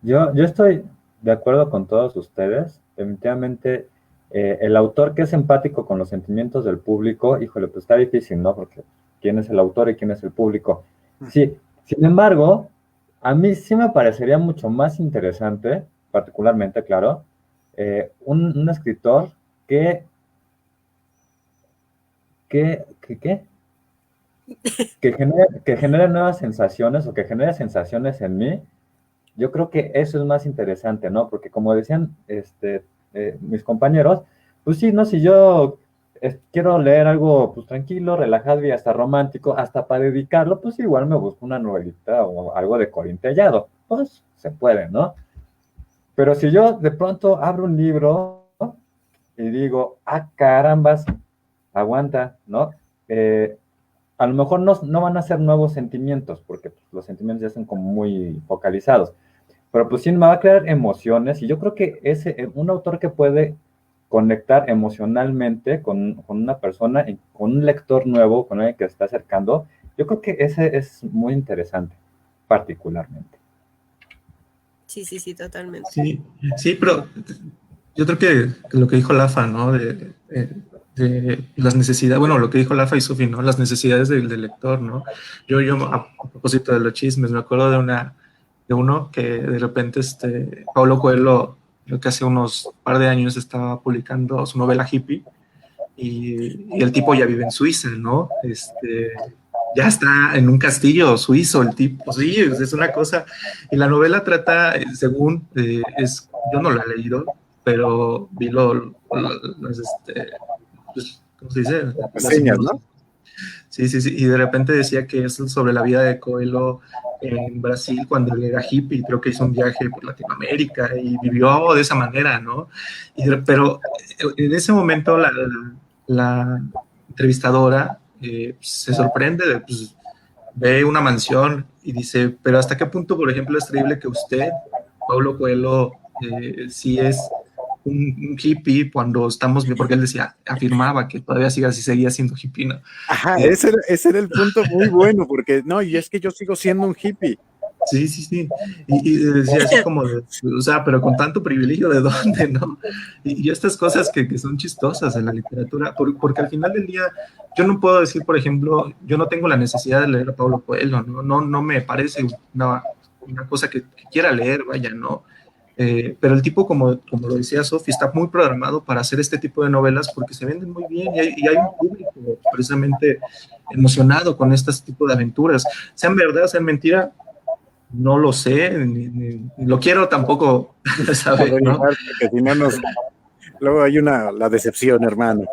Yo estoy de acuerdo con todos ustedes. Definitivamente, el autor que es empático con los sentimientos del público, híjole, pues está difícil, ¿no? Porque quién es el autor y quién es el público. Sí, sin embargo, a mí sí me parecería mucho más interesante, particularmente, claro, un escritor que, ¿qué? Que genere nuevas sensaciones o que genere sensaciones en mí. Yo creo que eso es más interesante, ¿no? Porque como decían mis compañeros, pues sí, ¿no? Si yo quiero leer algo pues tranquilo, relajado y hasta romántico, hasta para dedicarlo, pues igual me busco una novelita o algo de Corín Tellado. Pues se puede, ¿no? Pero si yo de pronto abro un libro y digo, ah, carambas, aguanta, ¿no? A lo mejor no van a ser nuevos sentimientos, porque pues, los sentimientos ya están como muy focalizados. Pero pues sí me va a crear emociones y yo creo que un autor que puede conectar emocionalmente con una persona, con un lector nuevo, con alguien que se está acercando, yo creo que ese es muy interesante, particularmente.
Sí, totalmente.
Sí, pero yo creo que lo que dijo Lafa, ¿no? De las necesidades, bueno, lo que dijo Lafa y Sofi, ¿no? Las necesidades del lector, ¿no? Yo a propósito de los chismes, me acuerdo de uno que de repente Paulo Coelho, creo que hace unos par de años estaba publicando su novela Hippie y el tipo ya vive en Suiza, ¿no? Ya está en un castillo suizo el tipo, sí, es una cosa. Y la novela trata, según, yo no la he leído, pero vi pues, ¿cómo se dice?
Señas, ¿no?
Sí, y de repente decía que es sobre la vida de Coelho en Brasil cuando él era hippie, creo que hizo un viaje por Latinoamérica y vivió de esa manera, ¿no? Pero en ese momento la entrevistadora se sorprende, pues, ve una mansión y dice, pero ¿hasta qué punto, por ejemplo, es creíble que usted, Paulo Coelho, sí es un hippie cuando estamos bien? Porque él afirmaba que todavía seguía siendo hippie, ¿no?
Ajá, ese era el punto muy bueno, porque no, y es que yo sigo siendo un hippie.
Sí. Y decía así como o sea, pero con tanto privilegio, ¿de dónde, no? Y estas cosas que son chistosas en la literatura, porque al final del día, yo no puedo decir, por ejemplo, yo no tengo la necesidad de leer a Paulo Coelho, no me parece una cosa que quiera leer, vaya, ¿no? Pero el tipo, como lo decía Sofi, está muy programado para hacer este tipo de novelas porque se venden muy bien y hay un público precisamente emocionado con este tipo de aventuras. Sean verdad, sean mentira, no lo sé, ni lo quiero tampoco saber, ¿no?
Porque si no luego hay la decepción, hermano.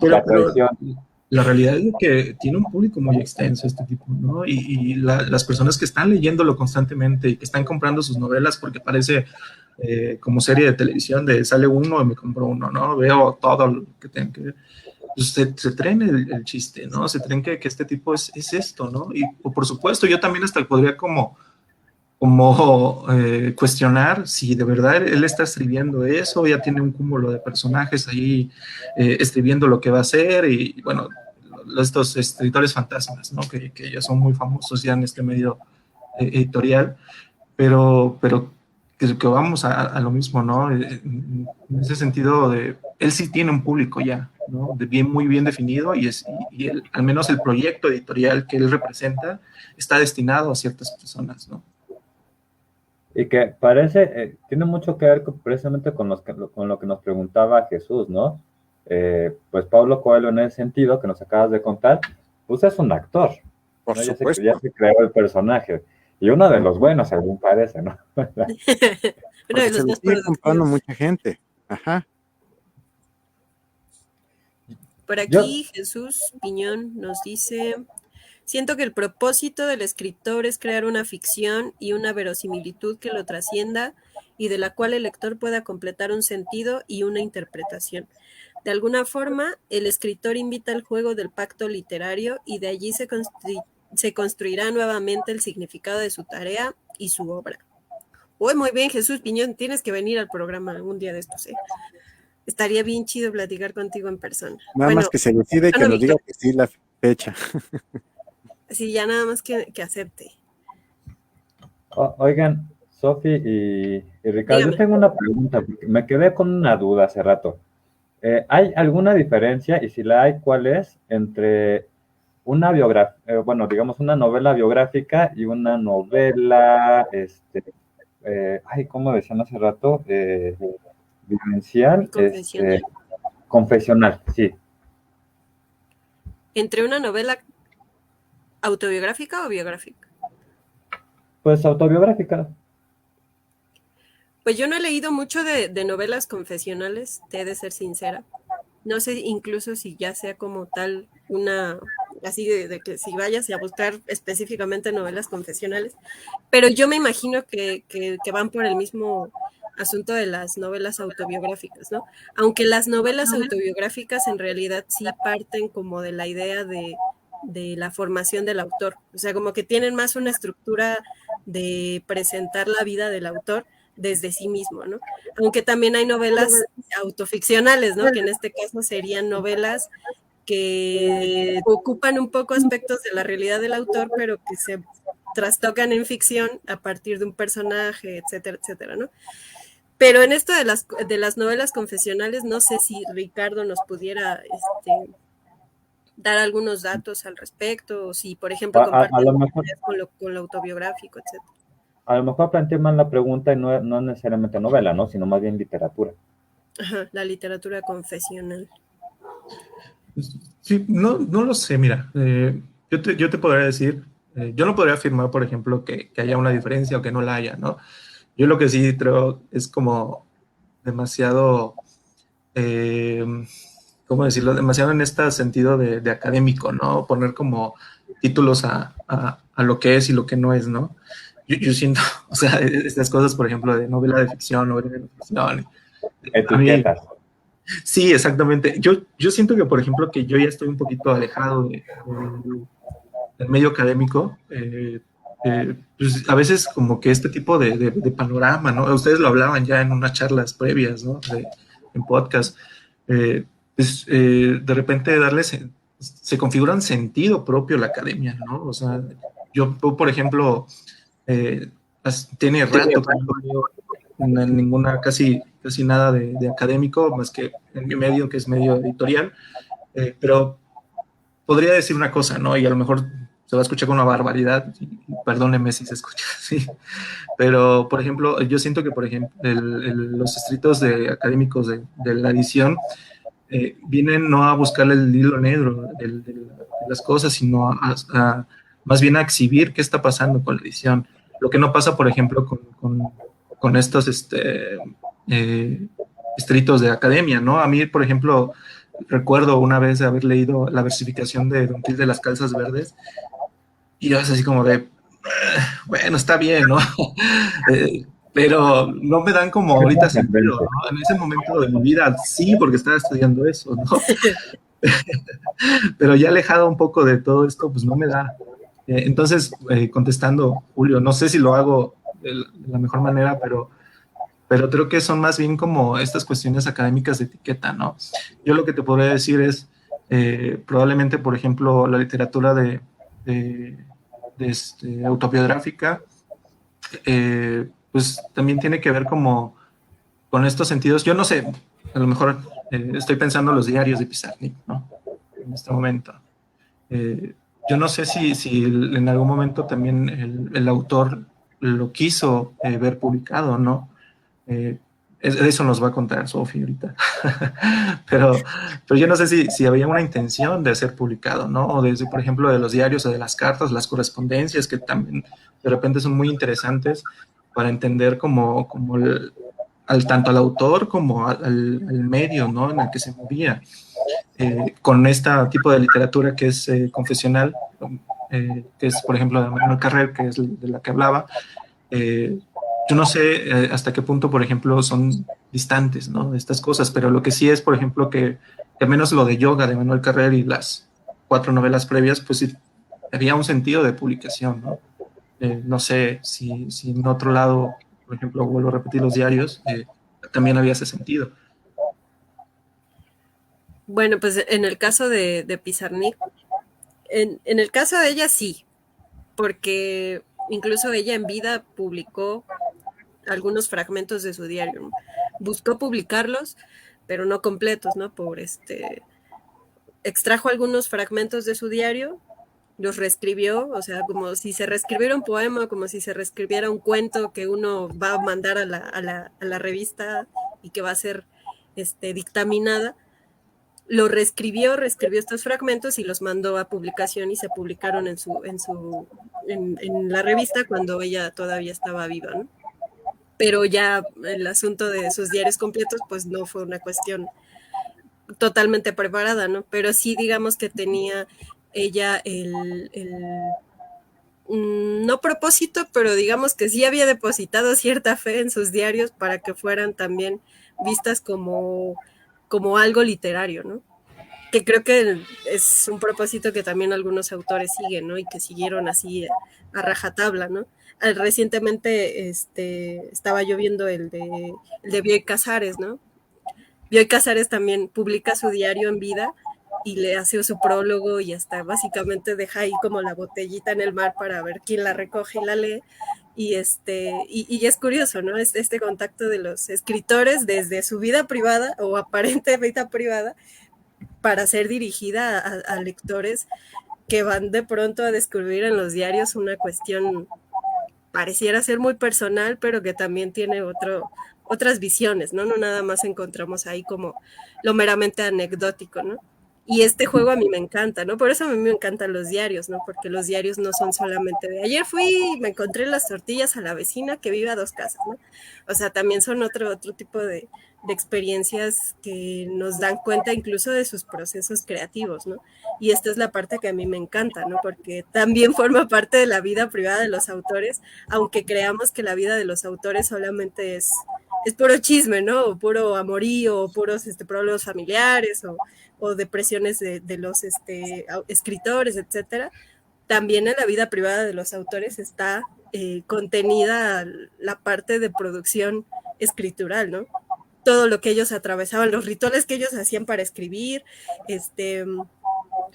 pero la realidad es que tiene un público muy extenso este tipo, ¿no? Y las personas que están leyéndolo constantemente y que están comprando sus novelas porque parece como serie de televisión de sale uno y me compro uno, ¿no? Veo todo lo que tengo que ver. pues, se traen el chiste, ¿no? Se traen que este tipo es esto, ¿no? Y por supuesto, yo también hasta podría como cuestionar si de verdad él está escribiendo eso, ya tiene un cúmulo de personajes ahí escribiendo lo que va a hacer y bueno, estos escritores fantasmas, ¿no? Que ya son muy famosos ya en este medio editorial, pero que vamos a lo mismo, ¿no? En ese sentido, él sí tiene un público ya, ¿no? Muy bien definido y al menos el proyecto editorial que él representa está destinado a ciertas personas, ¿no?
Y que parece, tiene mucho que ver precisamente con lo que nos preguntaba Jesús, ¿no? Pues Pablo Coelho, en ese sentido que nos acabas de contar, pues es un actor.
Por
¿no?
supuesto.
Ya se creó el personaje. Y uno de los buenos, según parece, ¿no?
Porque se lo sigue comprando mucha gente. Ajá.
Por aquí Jesús Piñón nos dice: siento que el propósito del escritor es crear una ficción y una verosimilitud que lo trascienda y de la cual el lector pueda completar un sentido y una interpretación. De alguna forma, el escritor invita al juego del pacto literario y de allí se construirá nuevamente el significado de su tarea y su obra. Uy, muy bien, Jesús Piñón, tienes que venir al programa un día de estos, ¿eh? Estaría bien chido platicar contigo en persona.
Nada más que se decide y que nos diga que sí la fecha.
Sí, ya nada más que acepte.
Oigan, Sofi y Ricardo,
Dígame.
yo tengo una pregunta, porque me quedé con una duda hace rato. ¿Hay alguna diferencia, y si la hay, cuál es, entre una biografía, bueno, digamos una novela biográfica y una novela, ¿cómo decían hace rato? Vivencial,
¿Confesional?
Confesional, sí.
¿Entre una novela autobiográfica o biográfica?
Pues autobiográfica.
Pues yo no he leído mucho de novelas confesionales, te he de ser sincera. No sé incluso si ya sea como tal una, así de que si vayas a buscar específicamente novelas confesionales, pero yo me imagino que van por el mismo asunto de las novelas autobiográficas, ¿no? Aunque las novelas autobiográficas en realidad sí parten como de la idea de la formación del autor, o sea, como que tienen más una estructura de presentar la vida del autor desde sí mismo, ¿no? Aunque también hay novelas autoficcionales, ¿no? Que en este caso serían novelas que ocupan un poco aspectos de la realidad del autor, pero que se trastocan en ficción a partir de un personaje, etcétera, etcétera, ¿no? Pero en esto de las novelas confesionales, no sé si Ricardo nos pudiera dar algunos datos al respecto, o si, por ejemplo, comparte con lo autobiográfico, etcétera.
A lo mejor planteé mal la pregunta y no necesariamente novela, ¿no? Sino más bien literatura.
Ajá, la literatura confesional.
Sí, no lo sé, mira, yo te podría decir, yo no podría afirmar, por ejemplo, que haya una diferencia o que no la haya, ¿no? Yo lo que sí creo es como demasiado, ¿cómo decirlo? Demasiado en este sentido de académico, ¿no? Poner como títulos a lo que es y lo que no es, ¿no? Yo siento, o sea, estas cosas, por ejemplo, de novela de ficción, novela de ficción.
Etiquetas.
Sí, exactamente. Yo siento que, por ejemplo, que yo ya estoy un poquito alejado del medio académico. Pues a veces como que este tipo de panorama, ¿no? Ustedes lo hablaban ya en unas charlas previas, ¿no? En podcast. De repente se configura un sentido propio la academia, ¿no? O sea, yo por ejemplo, tiene rato que no veo ninguna, casi nada de académico, más que en mi medio, que es medio editorial, pero podría decir una cosa, ¿no? Y a lo mejor se va a escuchar con una barbaridad, y perdónenme si se escucha así, pero, por ejemplo, yo siento que, por ejemplo, los escritos académicos de la edición vienen no a buscar el hilo negro de las cosas, sino más bien a exhibir qué está pasando con la edición. Lo que no pasa, por ejemplo, con estos escritos de academia, ¿no? A mí, por ejemplo, recuerdo una vez haber leído la versificación de Don Gil de las Calzas Verdes y yo es así como de, bueno, está bien, ¿no? Pero no me dan como ahorita sentido, ¿no? En ese momento de mi vida sí, porque estaba estudiando eso, ¿no? Pero ya alejado un poco de todo esto, pues no me da. Entonces, contestando, Julio, no sé si lo hago de la mejor manera, pero creo que son más bien como estas cuestiones académicas de etiqueta, ¿no? Yo lo que te podría decir es, probablemente, por ejemplo, la literatura autobiográfica, pues también tiene que ver como con estos sentidos. Yo no sé, a lo mejor estoy pensando en los diarios de Pizarnik, ¿no? En este momento. Eh, yo no sé si en algún momento también el autor lo quiso ver publicado, ¿no? Eh, eso nos va a contar Sofía ahorita. pero, pero yo no sé si había una intención de ser publicado, ¿no? O desde, por ejemplo, de los diarios o de las cartas, las correspondencias, que también de repente son muy interesantes para entender como tanto al autor como al medio, ¿no? En el que se movía. Con este tipo de literatura que es confesional, que es, por ejemplo, de Manuel Carrer, que es de la que hablaba. Yo no sé hasta qué punto, por ejemplo, son distantes, ¿no? Estas cosas, pero lo que sí es, por ejemplo, que al menos lo de Yoga de Manuel Carrer y las 4 novelas previas, pues sí, había un sentido de publicación, ¿no? No sé si en otro lado, por ejemplo, vuelvo a repetir los diarios, también había ese sentido.
Bueno, pues en el caso de Pizarnik, en el caso de ella sí, porque incluso ella en vida publicó algunos fragmentos de su diario, ¿no? Buscó publicarlos, pero no completos, ¿no? Extrajo algunos fragmentos de su diario, los reescribió, o sea, como si se reescribiera un poema, como si se reescribiera un cuento que uno va a mandar a la revista y que va a ser dictaminada. Lo reescribió estos fragmentos y los mandó a publicación y se publicaron en la revista cuando ella todavía estaba viva, ¿no? Pero ya el asunto de sus diarios completos, pues no fue una cuestión totalmente preparada, ¿no? Pero sí, digamos que tenía ella no propósito, pero digamos que sí había depositado cierta fe en sus diarios para que fueran también vistas como algo literario, ¿no? Que creo que es un propósito que también algunos autores siguen, ¿no? Y que siguieron así a rajatabla, ¿no? Recientemente estaba yo viendo el de Bioy Casares, ¿no? Bioy Casares también publica su diario en vida y le hace su prólogo y hasta básicamente deja ahí como la botellita en el mar para ver quién la recoge y la lee. Y es curioso, ¿no? Este contacto de los escritores desde su vida privada o aparente vida privada para ser dirigida a lectores que van de pronto a descubrir en los diarios una cuestión pareciera ser muy personal, pero que también tiene otras visiones, ¿no? No nada más encontramos ahí como lo meramente anecdótico, ¿no? Y este juego a mí me encanta, ¿no? Por eso a mí me encantan los diarios, ¿no? Porque los diarios no son solamente de ayer fui y me encontré las tortillas a la vecina que vive a 2 casas, ¿no? O sea, también son otro tipo de experiencias que nos dan cuenta incluso de sus procesos creativos, ¿no? Y esta es la parte que a mí me encanta, ¿no? Porque también forma parte de la vida privada de los autores, aunque creamos que la vida de los autores solamente es puro chisme, ¿no? O puro amorío, o puros problemas familiares, o depresiones de los escritores, etcétera. También en la vida privada de los autores está contenida la parte de producción escritural, ¿no? Todo lo que ellos atravesaban, los rituales que ellos hacían para escribir,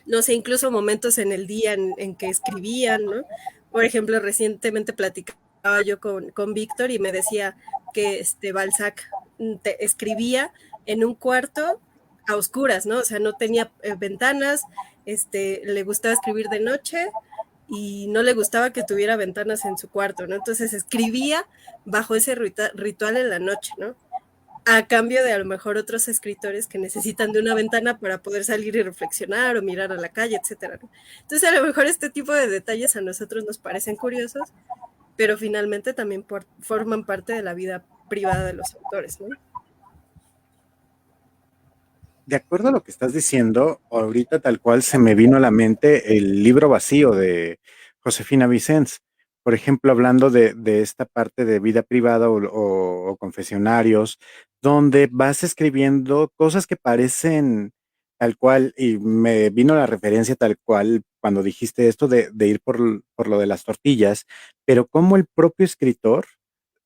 no sé, incluso momentos en el día en que escribían, ¿no? Por ejemplo, recientemente platicaba yo con Víctor y me decía que Balzac escribía en un cuarto a oscuras, ¿no? O sea, no tenía ventanas, le gustaba escribir de noche y no le gustaba que tuviera ventanas en su cuarto, ¿no? Entonces escribía bajo ese ritual en la noche, ¿no? A cambio de a lo mejor otros escritores que necesitan de una ventana para poder salir y reflexionar o mirar a la calle, etcétera, ¿no? Entonces a lo mejor este tipo de detalles a nosotros nos parecen curiosos, pero finalmente también forman parte de la vida privada de los autores, ¿no?
De acuerdo a lo que estás diciendo, ahorita tal cual se me vino a la mente el libro vacío de Josefina Vicens. Por ejemplo, hablando de esta parte de vida privada o confesionarios, donde vas escribiendo cosas que parecen tal cual, y me vino la referencia tal cual cuando dijiste esto de ir por lo de las tortillas, pero cómo el propio escritor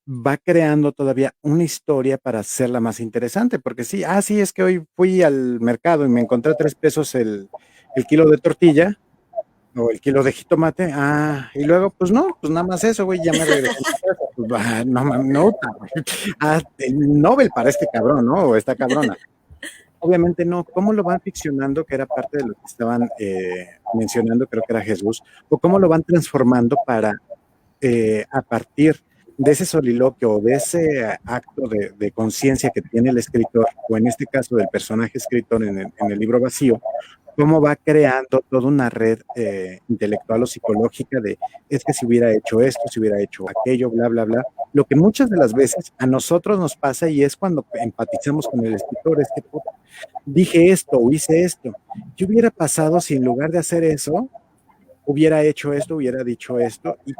va creando todavía una historia para hacerla más interesante, porque sí, sí, es que hoy fui al mercado y me encontré a 3 pesos el kilo de tortilla o el kilo de jitomate, y luego, pues no, pues nada más eso, güey, ya me regresé a mi casa, pues no, no, güey. El Nobel para este cabrón, ¿no? O esta cabrona. Obviamente no, ¿cómo lo van ficcionando? Que era parte de lo que estaban mencionando, creo que era Jesús, o cómo lo van transformando para a partir de ese soliloquio o de ese acto de conciencia que tiene el escritor, o en este caso del personaje escritor en el libro vacío, cómo va creando toda una red intelectual o psicológica de, es que si hubiera hecho esto, si hubiera hecho aquello, bla, bla, bla, lo que muchas de las veces a nosotros nos pasa y es cuando empatizamos con el escritor, es que puta, dije esto o hice esto, ¿qué hubiera pasado si en lugar de hacer eso, hubiera hecho esto, hubiera dicho esto? Y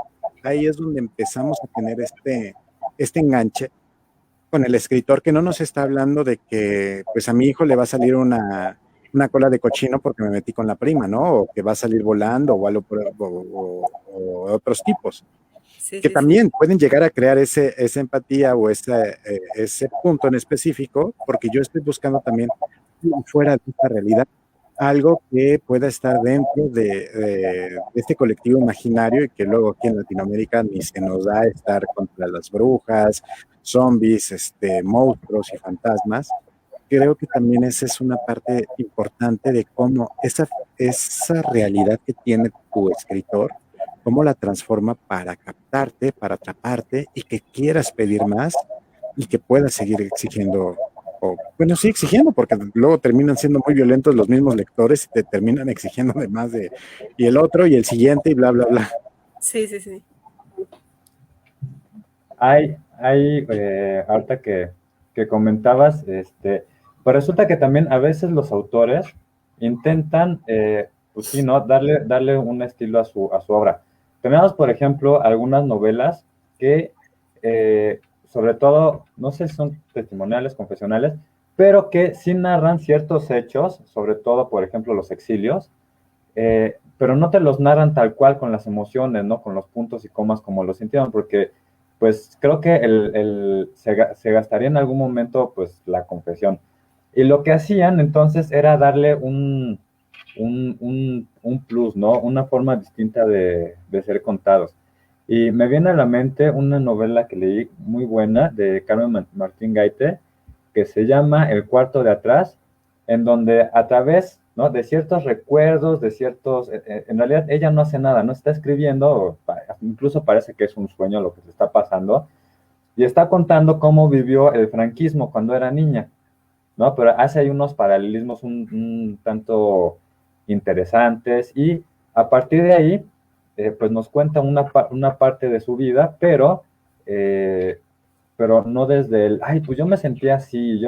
ahí es donde empezamos a tener este enganche con el escritor, que no nos está hablando de que pues a mi hijo le va a salir una cola de cochino porque me metí con la prima, ¿no? O que va a salir volando o algo o otros tipos,
Sí,
que
sí, sí.
también pueden llegar a crear esa empatía o ese punto en específico, porque yo estoy buscando también fuera de esta realidad algo que pueda estar dentro de este colectivo imaginario y que luego aquí en Latinoamérica ni se nos da estar contra las brujas, zombies, monstruos y fantasmas. Creo que también esa es una parte importante de cómo esa realidad que tiene tu escritor, cómo la transforma para captarte, para atraparte y que quieras pedir más y que puedas seguir exigiendo, o bueno, sí exigiendo, porque luego terminan siendo muy violentos los mismos lectores y te terminan exigiendo de más y el otro y el siguiente y bla, bla, bla.
Sí, sí, sí.
Ahorita que comentabas, pues resulta que también a veces los autores intentan, pues sí, ¿no? Darle un estilo a su obra. Tenemos, por ejemplo, algunas novelas que, sobre todo, no sé si son testimoniales, confesionales, pero que sí narran ciertos hechos, sobre todo, por ejemplo, los exilios, pero no te los narran tal cual con las emociones, ¿no? Con los puntos y comas como lo sintieron, porque pues creo que se gastaría en algún momento pues la confesión. Y lo que hacían entonces era darle un plus, ¿no? Una forma distinta de ser contados. Y me viene a la mente una novela que leí muy buena de Carmen Martín Gaite, que se llama El cuarto de atrás, en donde a través, ¿no? de ciertos recuerdos, en realidad ella no hace nada, no está escribiendo, incluso parece que es un sueño lo que se está pasando, y está contando cómo vivió el franquismo cuando era niña, ¿no? Pero hace ahí unos paralelismos un tanto interesantes y a partir de ahí, pues nos cuenta una parte de su vida, pero no desde pues yo me sentía así,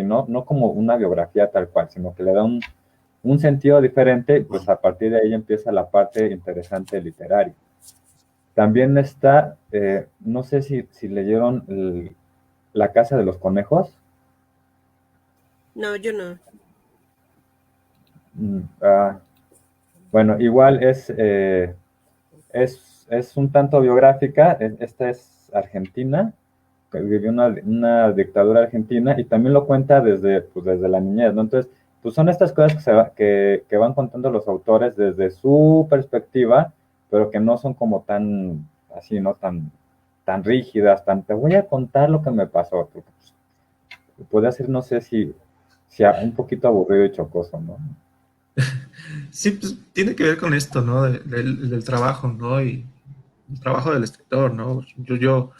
no como una biografía tal cual, sino que le da un sentido diferente, pues a partir de ahí empieza la parte interesante literaria. También está, no sé si leyeron La Casa de los Conejos.
No, yo no.
Bueno, igual es un tanto biográfica. Esta es argentina, que vivió una dictadura argentina y también lo cuenta desde la niñez, ¿no? Entonces, pues son estas cosas que van contando los autores desde su perspectiva, pero que no son como tan así, ¿no? Tan rígidas, te voy a contar lo que me pasó. Pues, puede ser, no sé si un poquito aburrido y chocoso, ¿no?
Sí, pues tiene que ver con esto, ¿no? Del trabajo, ¿no? Y el trabajo del escritor, ¿no? Yo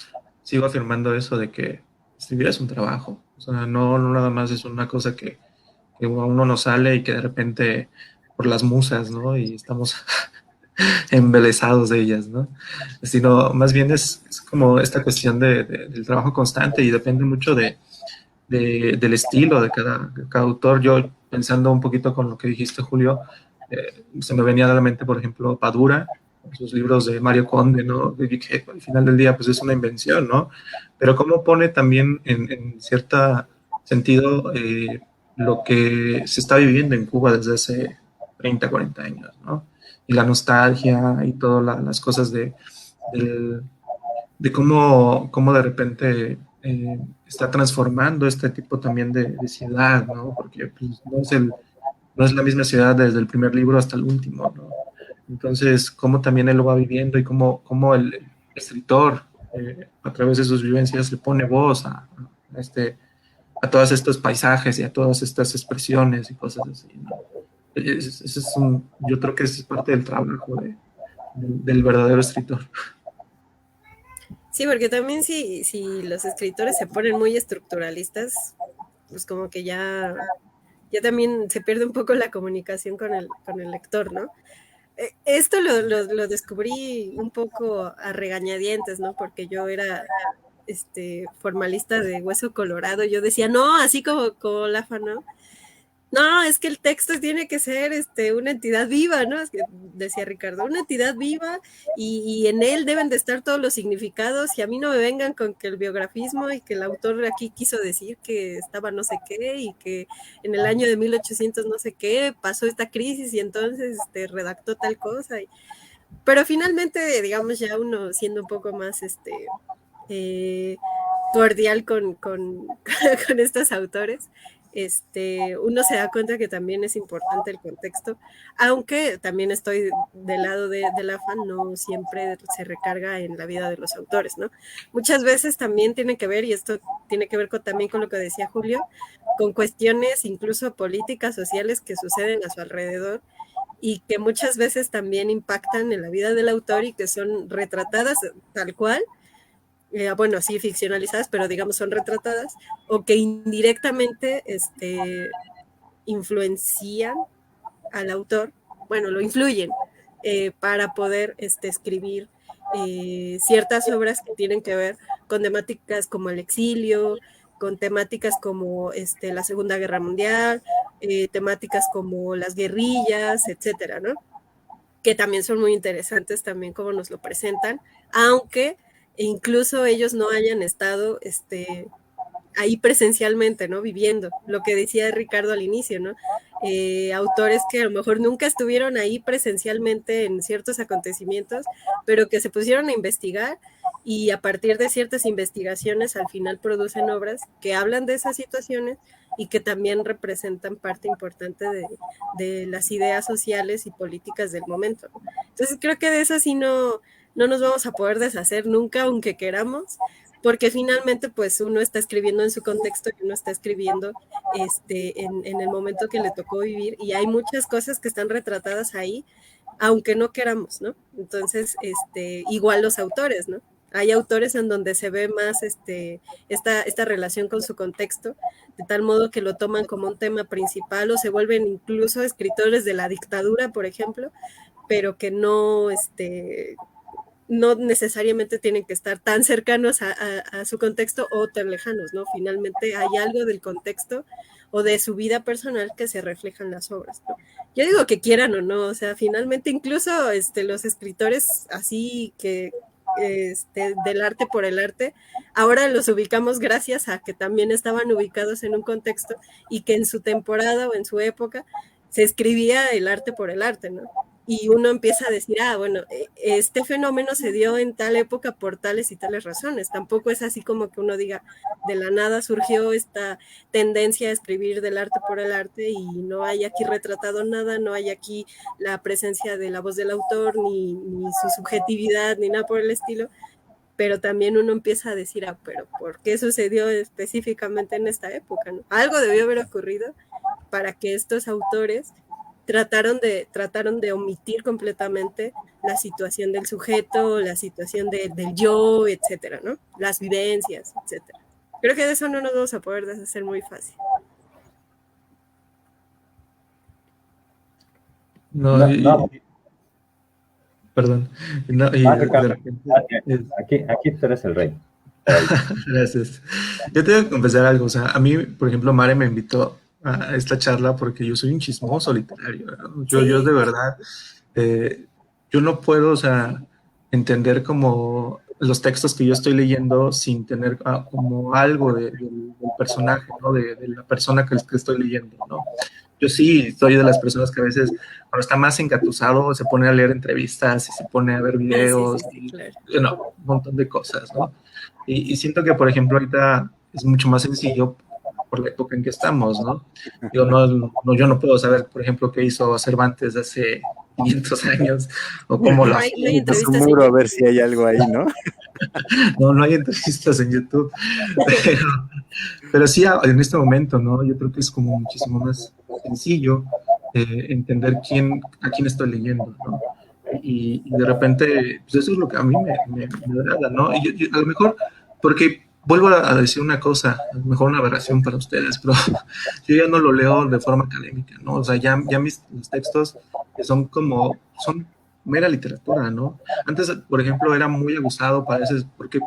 sigo afirmando eso de que escribir es un trabajo. O sea, no nada más es una cosa que a uno nos sale y que de repente por las musas, ¿no? Y estamos embelesados de ellas, ¿no? Sino más bien es como esta cuestión del trabajo constante y depende mucho del estilo de cada autor. Yo, pensando un poquito con lo que dijiste, Julio, se me venía a la mente, por ejemplo, Padura, sus libros de Mario Conde, ¿no? Y que al final del día, pues es una invención, ¿no? Pero cómo pone también en cierto sentido lo que se está viviendo en Cuba desde hace 30, 40 años, ¿no? Y la nostalgia y todas las cosas de cómo de repente está transformando este tipo también de ciudad, ¿no? Porque pues, no es la misma ciudad desde el primer libro hasta el último, ¿no? Entonces, cómo también él lo va viviendo y cómo el escritor, a través de sus vivencias, le pone voz a todos estos paisajes y a todas estas expresiones y cosas así, ¿no? Yo creo que ese es parte del trabajo del verdadero escritor.
Sí, porque también si los escritores se ponen muy estructuralistas, pues como que ya también se pierde un poco la comunicación con el lector, ¿no? Esto lo descubrí un poco a regañadientes, ¿no? Porque yo era formalista de Hueso Colorado. Yo decía, no, así como Lafa, ¿no? No, es que el texto tiene que ser una entidad viva, ¿no? Es que decía Ricardo, una entidad viva y en él deben de estar todos los significados y a mí no me vengan con que el biografismo y que el autor aquí quiso decir que estaba no sé qué y que en el año de 1800 no sé qué pasó esta crisis y entonces redactó tal cosa. Pero finalmente, digamos, ya uno siendo un poco más cordial con estos autores, uno se da cuenta que también es importante el contexto, aunque también estoy del lado del afán, no siempre se recarga en la vida de los autores, ¿no? Muchas veces también tiene que ver, y esto tiene que ver también con lo que decía Julio, con cuestiones incluso políticas, sociales que suceden a su alrededor y que muchas veces también impactan en la vida del autor y que son retratadas tal cual, bueno, sí, ficcionalizadas, pero digamos son retratadas, o que indirectamente influencian al autor, bueno, lo influyen para poder escribir ciertas obras que tienen que ver con temáticas como el exilio, con temáticas como la Segunda Guerra Mundial, temáticas como las guerrillas, etcétera, ¿no? Que también son muy interesantes también como nos lo presentan, aunque incluso ellos no hayan estado ahí presencialmente, ¿no? Viviendo, lo que decía Ricardo al inicio, ¿no? Autores que a lo mejor nunca estuvieron ahí presencialmente en ciertos acontecimientos, pero que se pusieron a investigar y a partir de ciertas investigaciones al final producen obras que hablan de esas situaciones y que también representan parte importante de las ideas sociales y políticas del momento. Entonces creo que de eso sí no nos vamos a poder deshacer nunca, aunque queramos, porque finalmente pues uno está escribiendo en su contexto y uno está escribiendo en el momento que le tocó vivir y hay muchas cosas que están retratadas ahí, aunque no queramos, ¿no? Entonces, igual los autores, ¿no? Hay autores en donde se ve más esta relación con su contexto, de tal modo que lo toman como un tema principal o se vuelven incluso escritores de la dictadura, por ejemplo, pero que no necesariamente tienen que estar tan cercanos a su contexto o tan lejanos, ¿no? Finalmente hay algo del contexto o de su vida personal que se refleja en las obras, ¿no? Yo digo que quieran o no, o sea, finalmente incluso los escritores así que del arte por el arte, ahora los ubicamos gracias a que también estaban ubicados en un contexto y que en su temporada o en su época se escribía el arte por el arte, ¿no? Y uno empieza a decir, bueno, este fenómeno se dio en tal época por tales y tales razones. Tampoco es así como que uno diga, de la nada surgió esta tendencia a escribir del arte por el arte y no hay aquí retratado nada, no hay aquí la presencia de la voz del autor, ni su subjetividad, ni nada por el estilo. Pero también uno empieza a decir, pero ¿por qué sucedió específicamente en esta época, ¿no? Algo debió haber ocurrido para que estos autores trataron de omitir completamente la situación del sujeto, la situación del yo, etcétera, ¿no? Las vivencias, etcétera. Creo que de eso no nos vamos a poder deshacer muy fácil.
Perdón.
Aquí tú eres el rey.
Gracias. Yo tengo que confesar algo, o sea, a mí, por ejemplo, Mare me invitó a esta charla porque yo soy un chismoso literario, ¿no? Yo de verdad, yo no puedo, o sea, entender como los textos que yo estoy leyendo sin tener como algo del personaje, ¿no? De la persona que estoy leyendo, ¿no? Yo sí soy de las personas que a veces, cuando está más engatusado, se pone a leer entrevistas y se pone a ver videos,
claro.
y, un montón de cosas, ¿no? Y siento que, por ejemplo, ahorita es mucho más sencillo por la época en que estamos, ¿no? Yo no puedo saber, por ejemplo, qué hizo Cervantes hace 500 años o cómo lo hacía.
No hay
Es un
entrevistas en
muro a
YouTube.
ver si hay algo ahí, ¿no?
No hay entrevistas en YouTube, pero sí en este momento, ¿no? Yo creo que es como muchísimo más sencillo entender a quién estoy leyendo, ¿no? Y de repente, pues eso es lo que a mí me agrada, ¿no? Y a lo mejor, porque vuelvo a decir una cosa, a lo mejor una aberración para ustedes, pero yo ya no lo leo de forma académica, ¿no? O sea, ya los textos son mera literatura, ¿no? Antes, por ejemplo, era muy abusado para veces, porque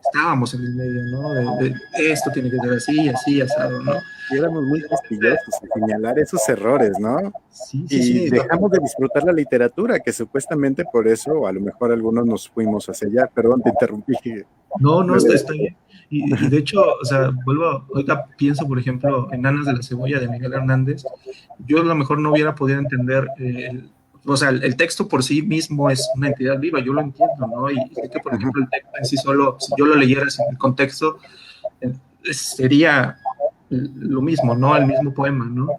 estábamos en el medio, ¿no? De esto tiene que ser así, así, asado, ¿no?
Y éramos muy quisquillosos en señalar esos errores, ¿no?
Sí, sí,
Y
sí.
dejamos de disfrutar la literatura, que supuestamente por eso a lo mejor algunos nos fuimos hacia allá. Perdón, te interrumpí.
No, está bien. Y de hecho, o sea, ahorita pienso, por ejemplo, en Nanas de la Cebolla de Miguel Hernández. Yo a lo mejor no hubiera podido entender, o sea, el texto por sí mismo es una entidad viva, yo lo entiendo, ¿no? Y sé que, por ejemplo, el texto en sí solo, si yo lo leyera sin el contexto, eh, sería lo mismo, ¿no? El mismo poema, ¿no?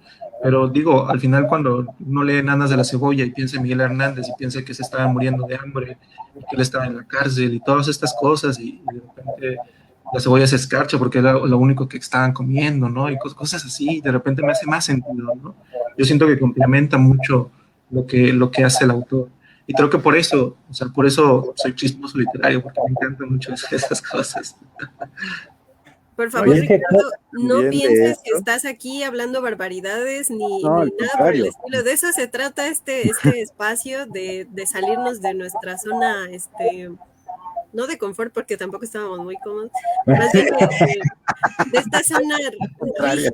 Pero digo, al final cuando uno lee Nanas de la Cebolla y piensa en Miguel Hernández y piensa que se estaba muriendo de hambre y que él estaba en la cárcel y todas estas cosas y de repente la cebolla se escarcha porque era lo único que estaban comiendo, ¿no? Y cosas así, de repente me hace más sentido, ¿no? Yo siento que complementa mucho lo que hace el autor. Y creo que por eso, o sea, por eso soy chismoso literario, porque me encantan mucho esas cosas.
Por favor,
Oye,
Ricardo, no
bien de
pienses que
esto.
estás aquí hablando barbaridades
No,
ni
al
nada por el
contrario.
estilo. De eso se trata este espacio de salirnos de nuestra zona, no de confort, porque tampoco estábamos muy cómodos, más bien de esta zona
Contrario.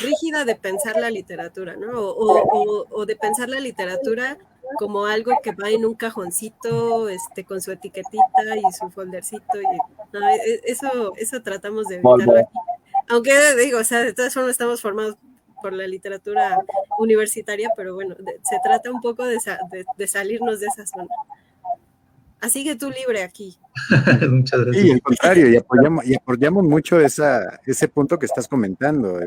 rígida de pensar la literatura, ¿no? O de pensar la literatura como algo que va en un cajoncito, con su etiquetita y su foldercito. No, eso tratamos de evitarlo aquí. Aunque digo, o sea, de todas formas estamos formados por la literatura universitaria, pero bueno, se trata un poco de salirnos de esa zona. Así que tú libre aquí.
Muchas
Sí,
gracias.
al contrario, y apoyamos mucho ese punto que estás comentando.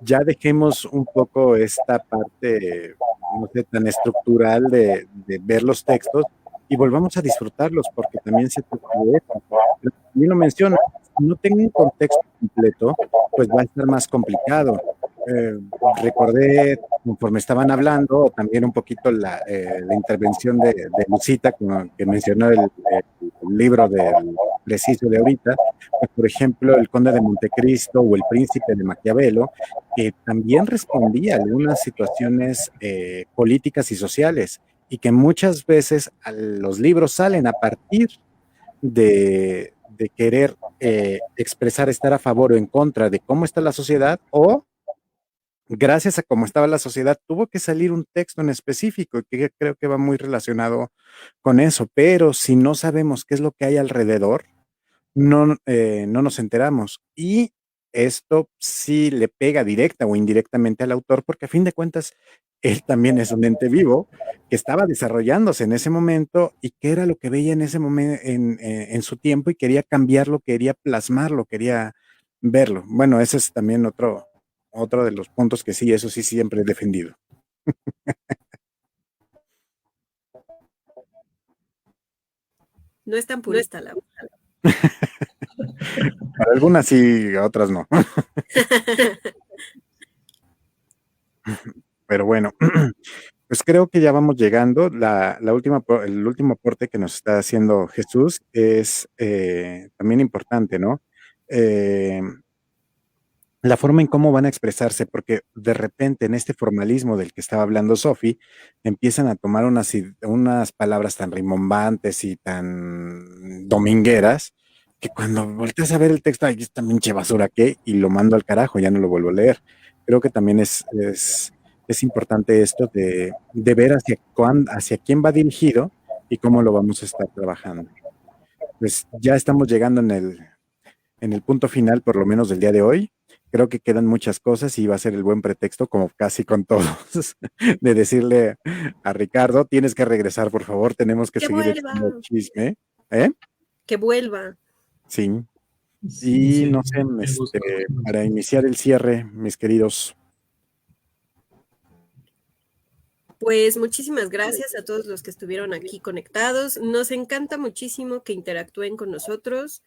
Ya dejemos un poco esta parte, no sé, tan estructural de ver los textos y volvamos a disfrutarlos, porque también se trata de eso. Pero también lo menciona, si no tengo un contexto completo, pues va a estar más complicado. Eh, Recordé, conforme estaban hablando, también un poquito la intervención de Lucita, que mencionó el libro del preciso de ahorita, pues, por ejemplo, el Conde de Montecristo o el Príncipe de Maquiavelo, que también respondía a algunas situaciones políticas y sociales, y que muchas veces los libros salen a partir de querer expresar estar a favor o en contra de cómo está la sociedad, o gracias a cómo estaba la sociedad, tuvo que salir un texto en específico, que creo que va muy relacionado con eso, pero si no sabemos qué es lo que hay alrededor, no nos enteramos. Y esto sí le pega directa o indirectamente al autor, porque a fin de cuentas, él también es un ente vivo que estaba desarrollándose en ese momento y que era lo que veía en ese momento, en su tiempo, y quería cambiarlo, quería plasmarlo, quería verlo. Bueno, ese es también otro de los puntos que sí, eso sí siempre he defendido.
No es tan purista la voz.
Para algunas sí, otras no. Pero bueno, pues creo que ya vamos llegando. El último aporte que nos está haciendo Jesús es también importante, ¿no? La forma en cómo van a expresarse, porque de repente en este formalismo del que estaba hablando Sofi, empiezan a tomar unas palabras tan rimbombantes y tan domingueras, que cuando volteas a ver el texto, ay, esta pinche basura, ¿qué? Y lo mando al carajo, ya no lo vuelvo a leer. Creo que también es importante esto de ver hacia quién va dirigido y cómo lo vamos a estar trabajando. pues ya estamos llegando en el punto final, por lo menos del día de hoy. Creo que quedan muchas cosas y va a ser el buen pretexto, como casi con todos, de decirle a Ricardo, tienes que regresar, por favor, tenemos que
Que
seguir
vuelva,
echando chisme. ¿Eh?
que vuelva.
Sí.
Sí,
Y
sí,
no sé,
qué gusto.
para iniciar el cierre, mis queridos.
Pues muchísimas gracias a todos los que estuvieron aquí conectados. Nos encanta muchísimo que interactúen con nosotros.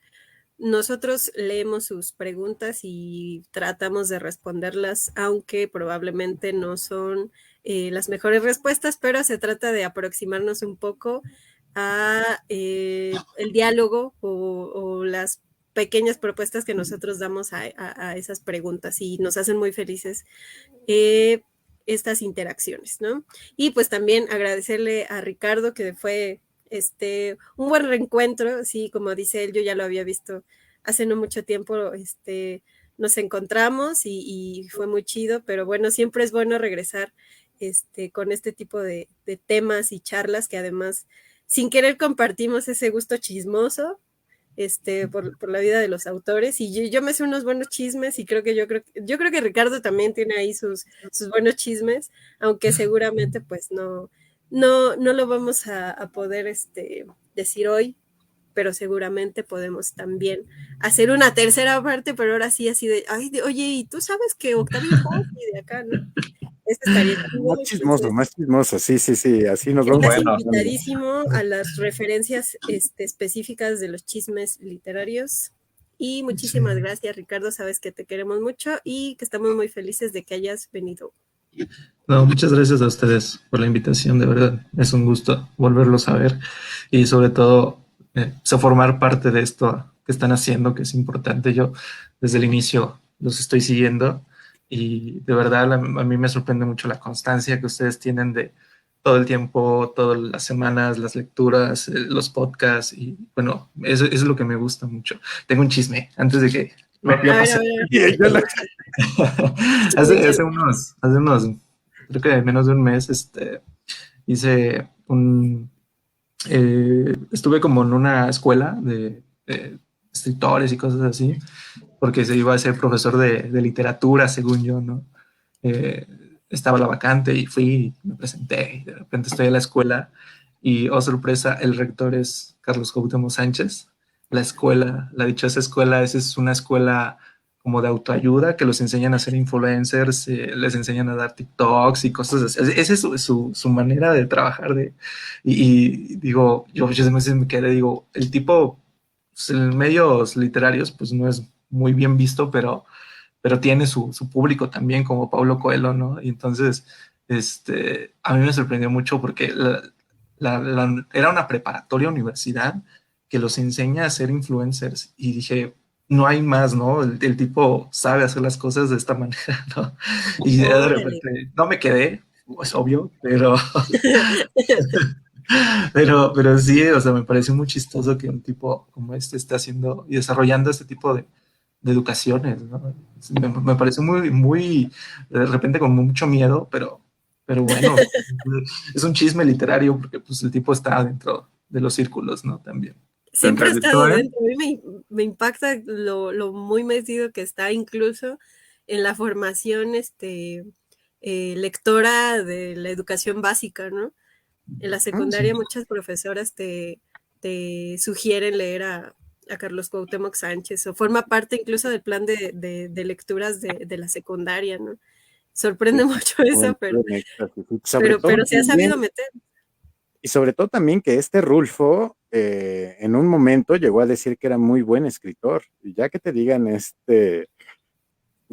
Nosotros leemos sus preguntas y tratamos de responderlas, aunque probablemente no son las mejores respuestas, pero se trata de aproximarnos un poco a el diálogo o las pequeñas propuestas que nosotros damos a esas preguntas y nos hacen muy felices estas interacciones, ¿no? Y pues también agradecerle a Ricardo que fue un buen reencuentro, sí, como dice él, yo ya lo había visto hace no mucho tiempo, nos encontramos y fue muy chido, pero bueno, siempre es bueno regresar con este tipo de temas y charlas que además, sin querer, compartimos ese gusto chismoso, por la vida de los autores, y yo me sé unos buenos chismes, y yo creo que Ricardo también tiene ahí sus buenos chismes, aunque seguramente pues no lo vamos a poder decir hoy, pero seguramente podemos también hacer una tercera parte, pero ahora sí así de, ay, oye, ¿y tú sabes que Octavio Paz y de acá, no? Eso estaría chido, entonces,
Más chismoso, sí, así nos vamos.
estás
Bueno.
invitadísimo a las referencias específicas de los chismes literarios. Y muchísimas
Sí.
gracias, Ricardo. Sabes que te queremos mucho y que estamos muy felices de que hayas venido.
No, muchas gracias a ustedes por la invitación, de verdad. Es un gusto volverlos a ver y sobre todo formar parte de esto que están haciendo, que es importante. Yo desde el inicio los estoy siguiendo y de verdad a mí me sorprende mucho la constancia que ustedes tienen de todo el tiempo, todas las semanas, las lecturas, los podcasts y bueno, eso es lo que me gusta mucho. Tengo un chisme antes de que ya pasé. Hace unos, creo que menos de un mes, hice estuve como en una escuela de escritores y cosas así, porque se iba a ser profesor de literatura, según yo, ¿no? Eh, Estaba la vacante y fui, me presenté y de repente estoy en la escuela y, oh sorpresa, el rector es Carlos Cuauhtémoc Sánchez. La escuela, la dichosa escuela, esa es una escuela como de autoayuda que los enseñan a ser influencers, les enseñan a dar TikToks y cosas así. Esa es su manera de trabajar. Y digo, yo muchas veces me quedé, digo, el tipo pues, en medios literarios pues no es muy bien visto, pero tiene su público también, como Paulo Coelho, ¿no? Y entonces, a mí me sorprendió mucho porque era una preparatoria universidad que los enseña a ser influencers y dije, no hay más, ¿no? El tipo sabe hacer las cosas de esta manera, ¿no? Y de repente, no me quedé, es obvio, pero sí, o sea, me pareció muy chistoso que un tipo como este esté haciendo y desarrollando este tipo de educaciones, ¿no? Me pareció muy, de repente con mucho miedo, pero bueno, es un chisme literario porque pues el tipo está dentro de los círculos, ¿no? También.
Siempre ha estado dentro. A mí me impacta lo muy metido que está, incluso en la formación lectora de la educación básica, ¿no? En la secundaria muchas profesoras te sugieren leer a Carlos Cuauhtémoc Sánchez, o forma parte incluso del plan de lecturas de la secundaria, ¿no? Sorprende mucho eso, pero se ha sabido meter.
Y sobre todo también que Rulfo en un momento llegó a decir que era muy buen escritor. Y ya que te digan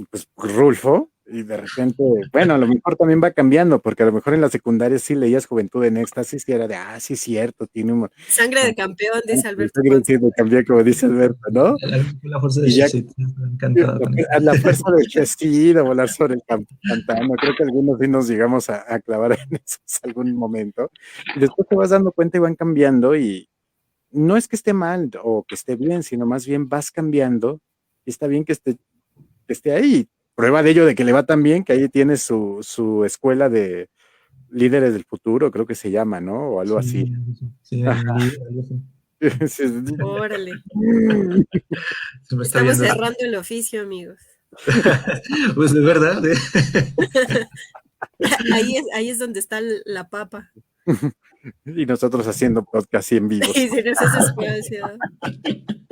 pues Rulfo, y de repente, bueno, a lo mejor también va cambiando, porque a lo mejor en la secundaria sí leías Juventud en Éxtasis y era de, sí, cierto, tiene un...
Sangre de campeón, dice Alberto.
Sangre de campeón, como dice Alberto, ¿no?
La fuerza de Shazid, me encantaba.
La fuerza de Shazid, a volar sobre el pantano, creo que algunos sí nos llegamos a clavar en eso en algún momento, y después te vas dando cuenta y van cambiando, y no es que esté mal o que esté bien, sino más bien vas cambiando, y está bien que esté ahí. Prueba de ello de que le va tan bien que ahí tiene su escuela de líderes del futuro, creo que se llama, ¿no? O algo así.
Sí, algo así.
Sí, sí.
Órale.
Se me está
Estamos
viendo.
cerrando el oficio, amigos.
Pues de verdad, ¿eh?
Ahí es donde está la papa.
Y nosotros haciendo podcast y en vivo.
Y si nos hace espacio.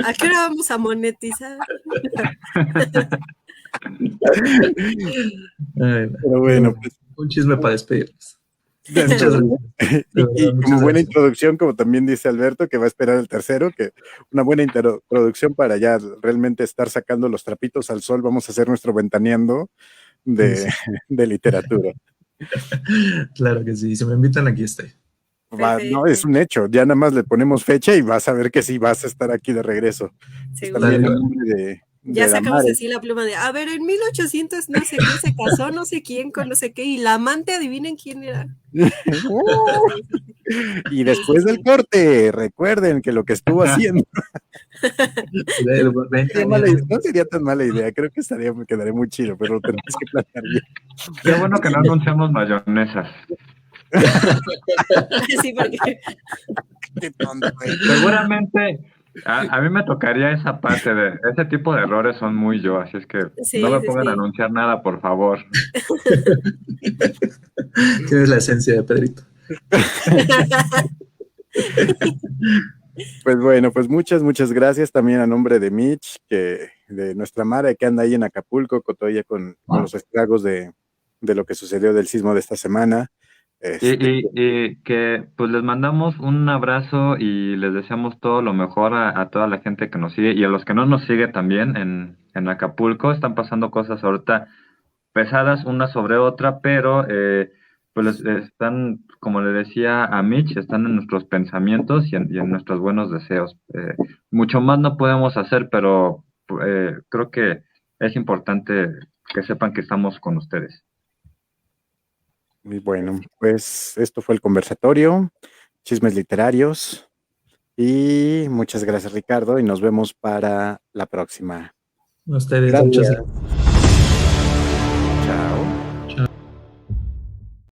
¿A qué hora vamos a monetizar?
Ay,
Pero bueno, pues,
un chisme para despedirnos.
ya
Muchas
está.
gracias. De
Y
verdad, muchas
como buena
gracias.
introducción, como también dice Alberto, que va a esperar el tercero, que una buena introducción para ya realmente estar sacando los trapitos al sol, vamos a hacer nuestro ventaneando de,
Sí,
de literatura.
claro que sí. Si me invitan, aquí estoy.
No, es un hecho, ya nada más le ponemos fecha y vas a ver que sí vas a estar aquí de regreso. Pues
Seguro.
también
Claro.
en nombre de
Ya sacamos
Damares.
así la pluma de, a ver, en 1800 no sé qué se casó, no sé quién con no sé qué, y la amante, adivinen quién era.
Y después del corte, recuerden que lo que estuvo haciendo no sería tan mala idea, creo que quedaría muy chido, pero lo tenemos que planear bien.
Qué bueno que no anunciamos mayonesas.
Sí, porque
Qué tonto, güey.
Seguramente a mí me tocaría esa parte de ese tipo de errores son muy yo, así es que
sí,
no me
sí,
pongan a
sí.
anunciar nada, por favor.
Tienes la esencia de Pedrito.
Pues bueno, pues muchas gracias también a nombre de Mitch, de nuestra Mara que anda ahí en Acapulco, todavía con los estragos de lo que sucedió del sismo de esta semana.
Y que pues les mandamos un abrazo y les deseamos todo lo mejor a toda la gente que nos sigue y a los que no nos sigue también en Acapulco. Están pasando cosas ahorita pesadas una sobre otra, pero pues están, como le decía a Mitch, están en nuestros pensamientos y en nuestros buenos deseos. Mucho más no podemos hacer, pero creo que es importante que sepan que estamos con ustedes.
Y bueno, pues esto fue el conversatorio, chismes literarios, y muchas gracias Ricardo, y nos vemos para la próxima.
Ustedes,
Gracias.
muchas gracias.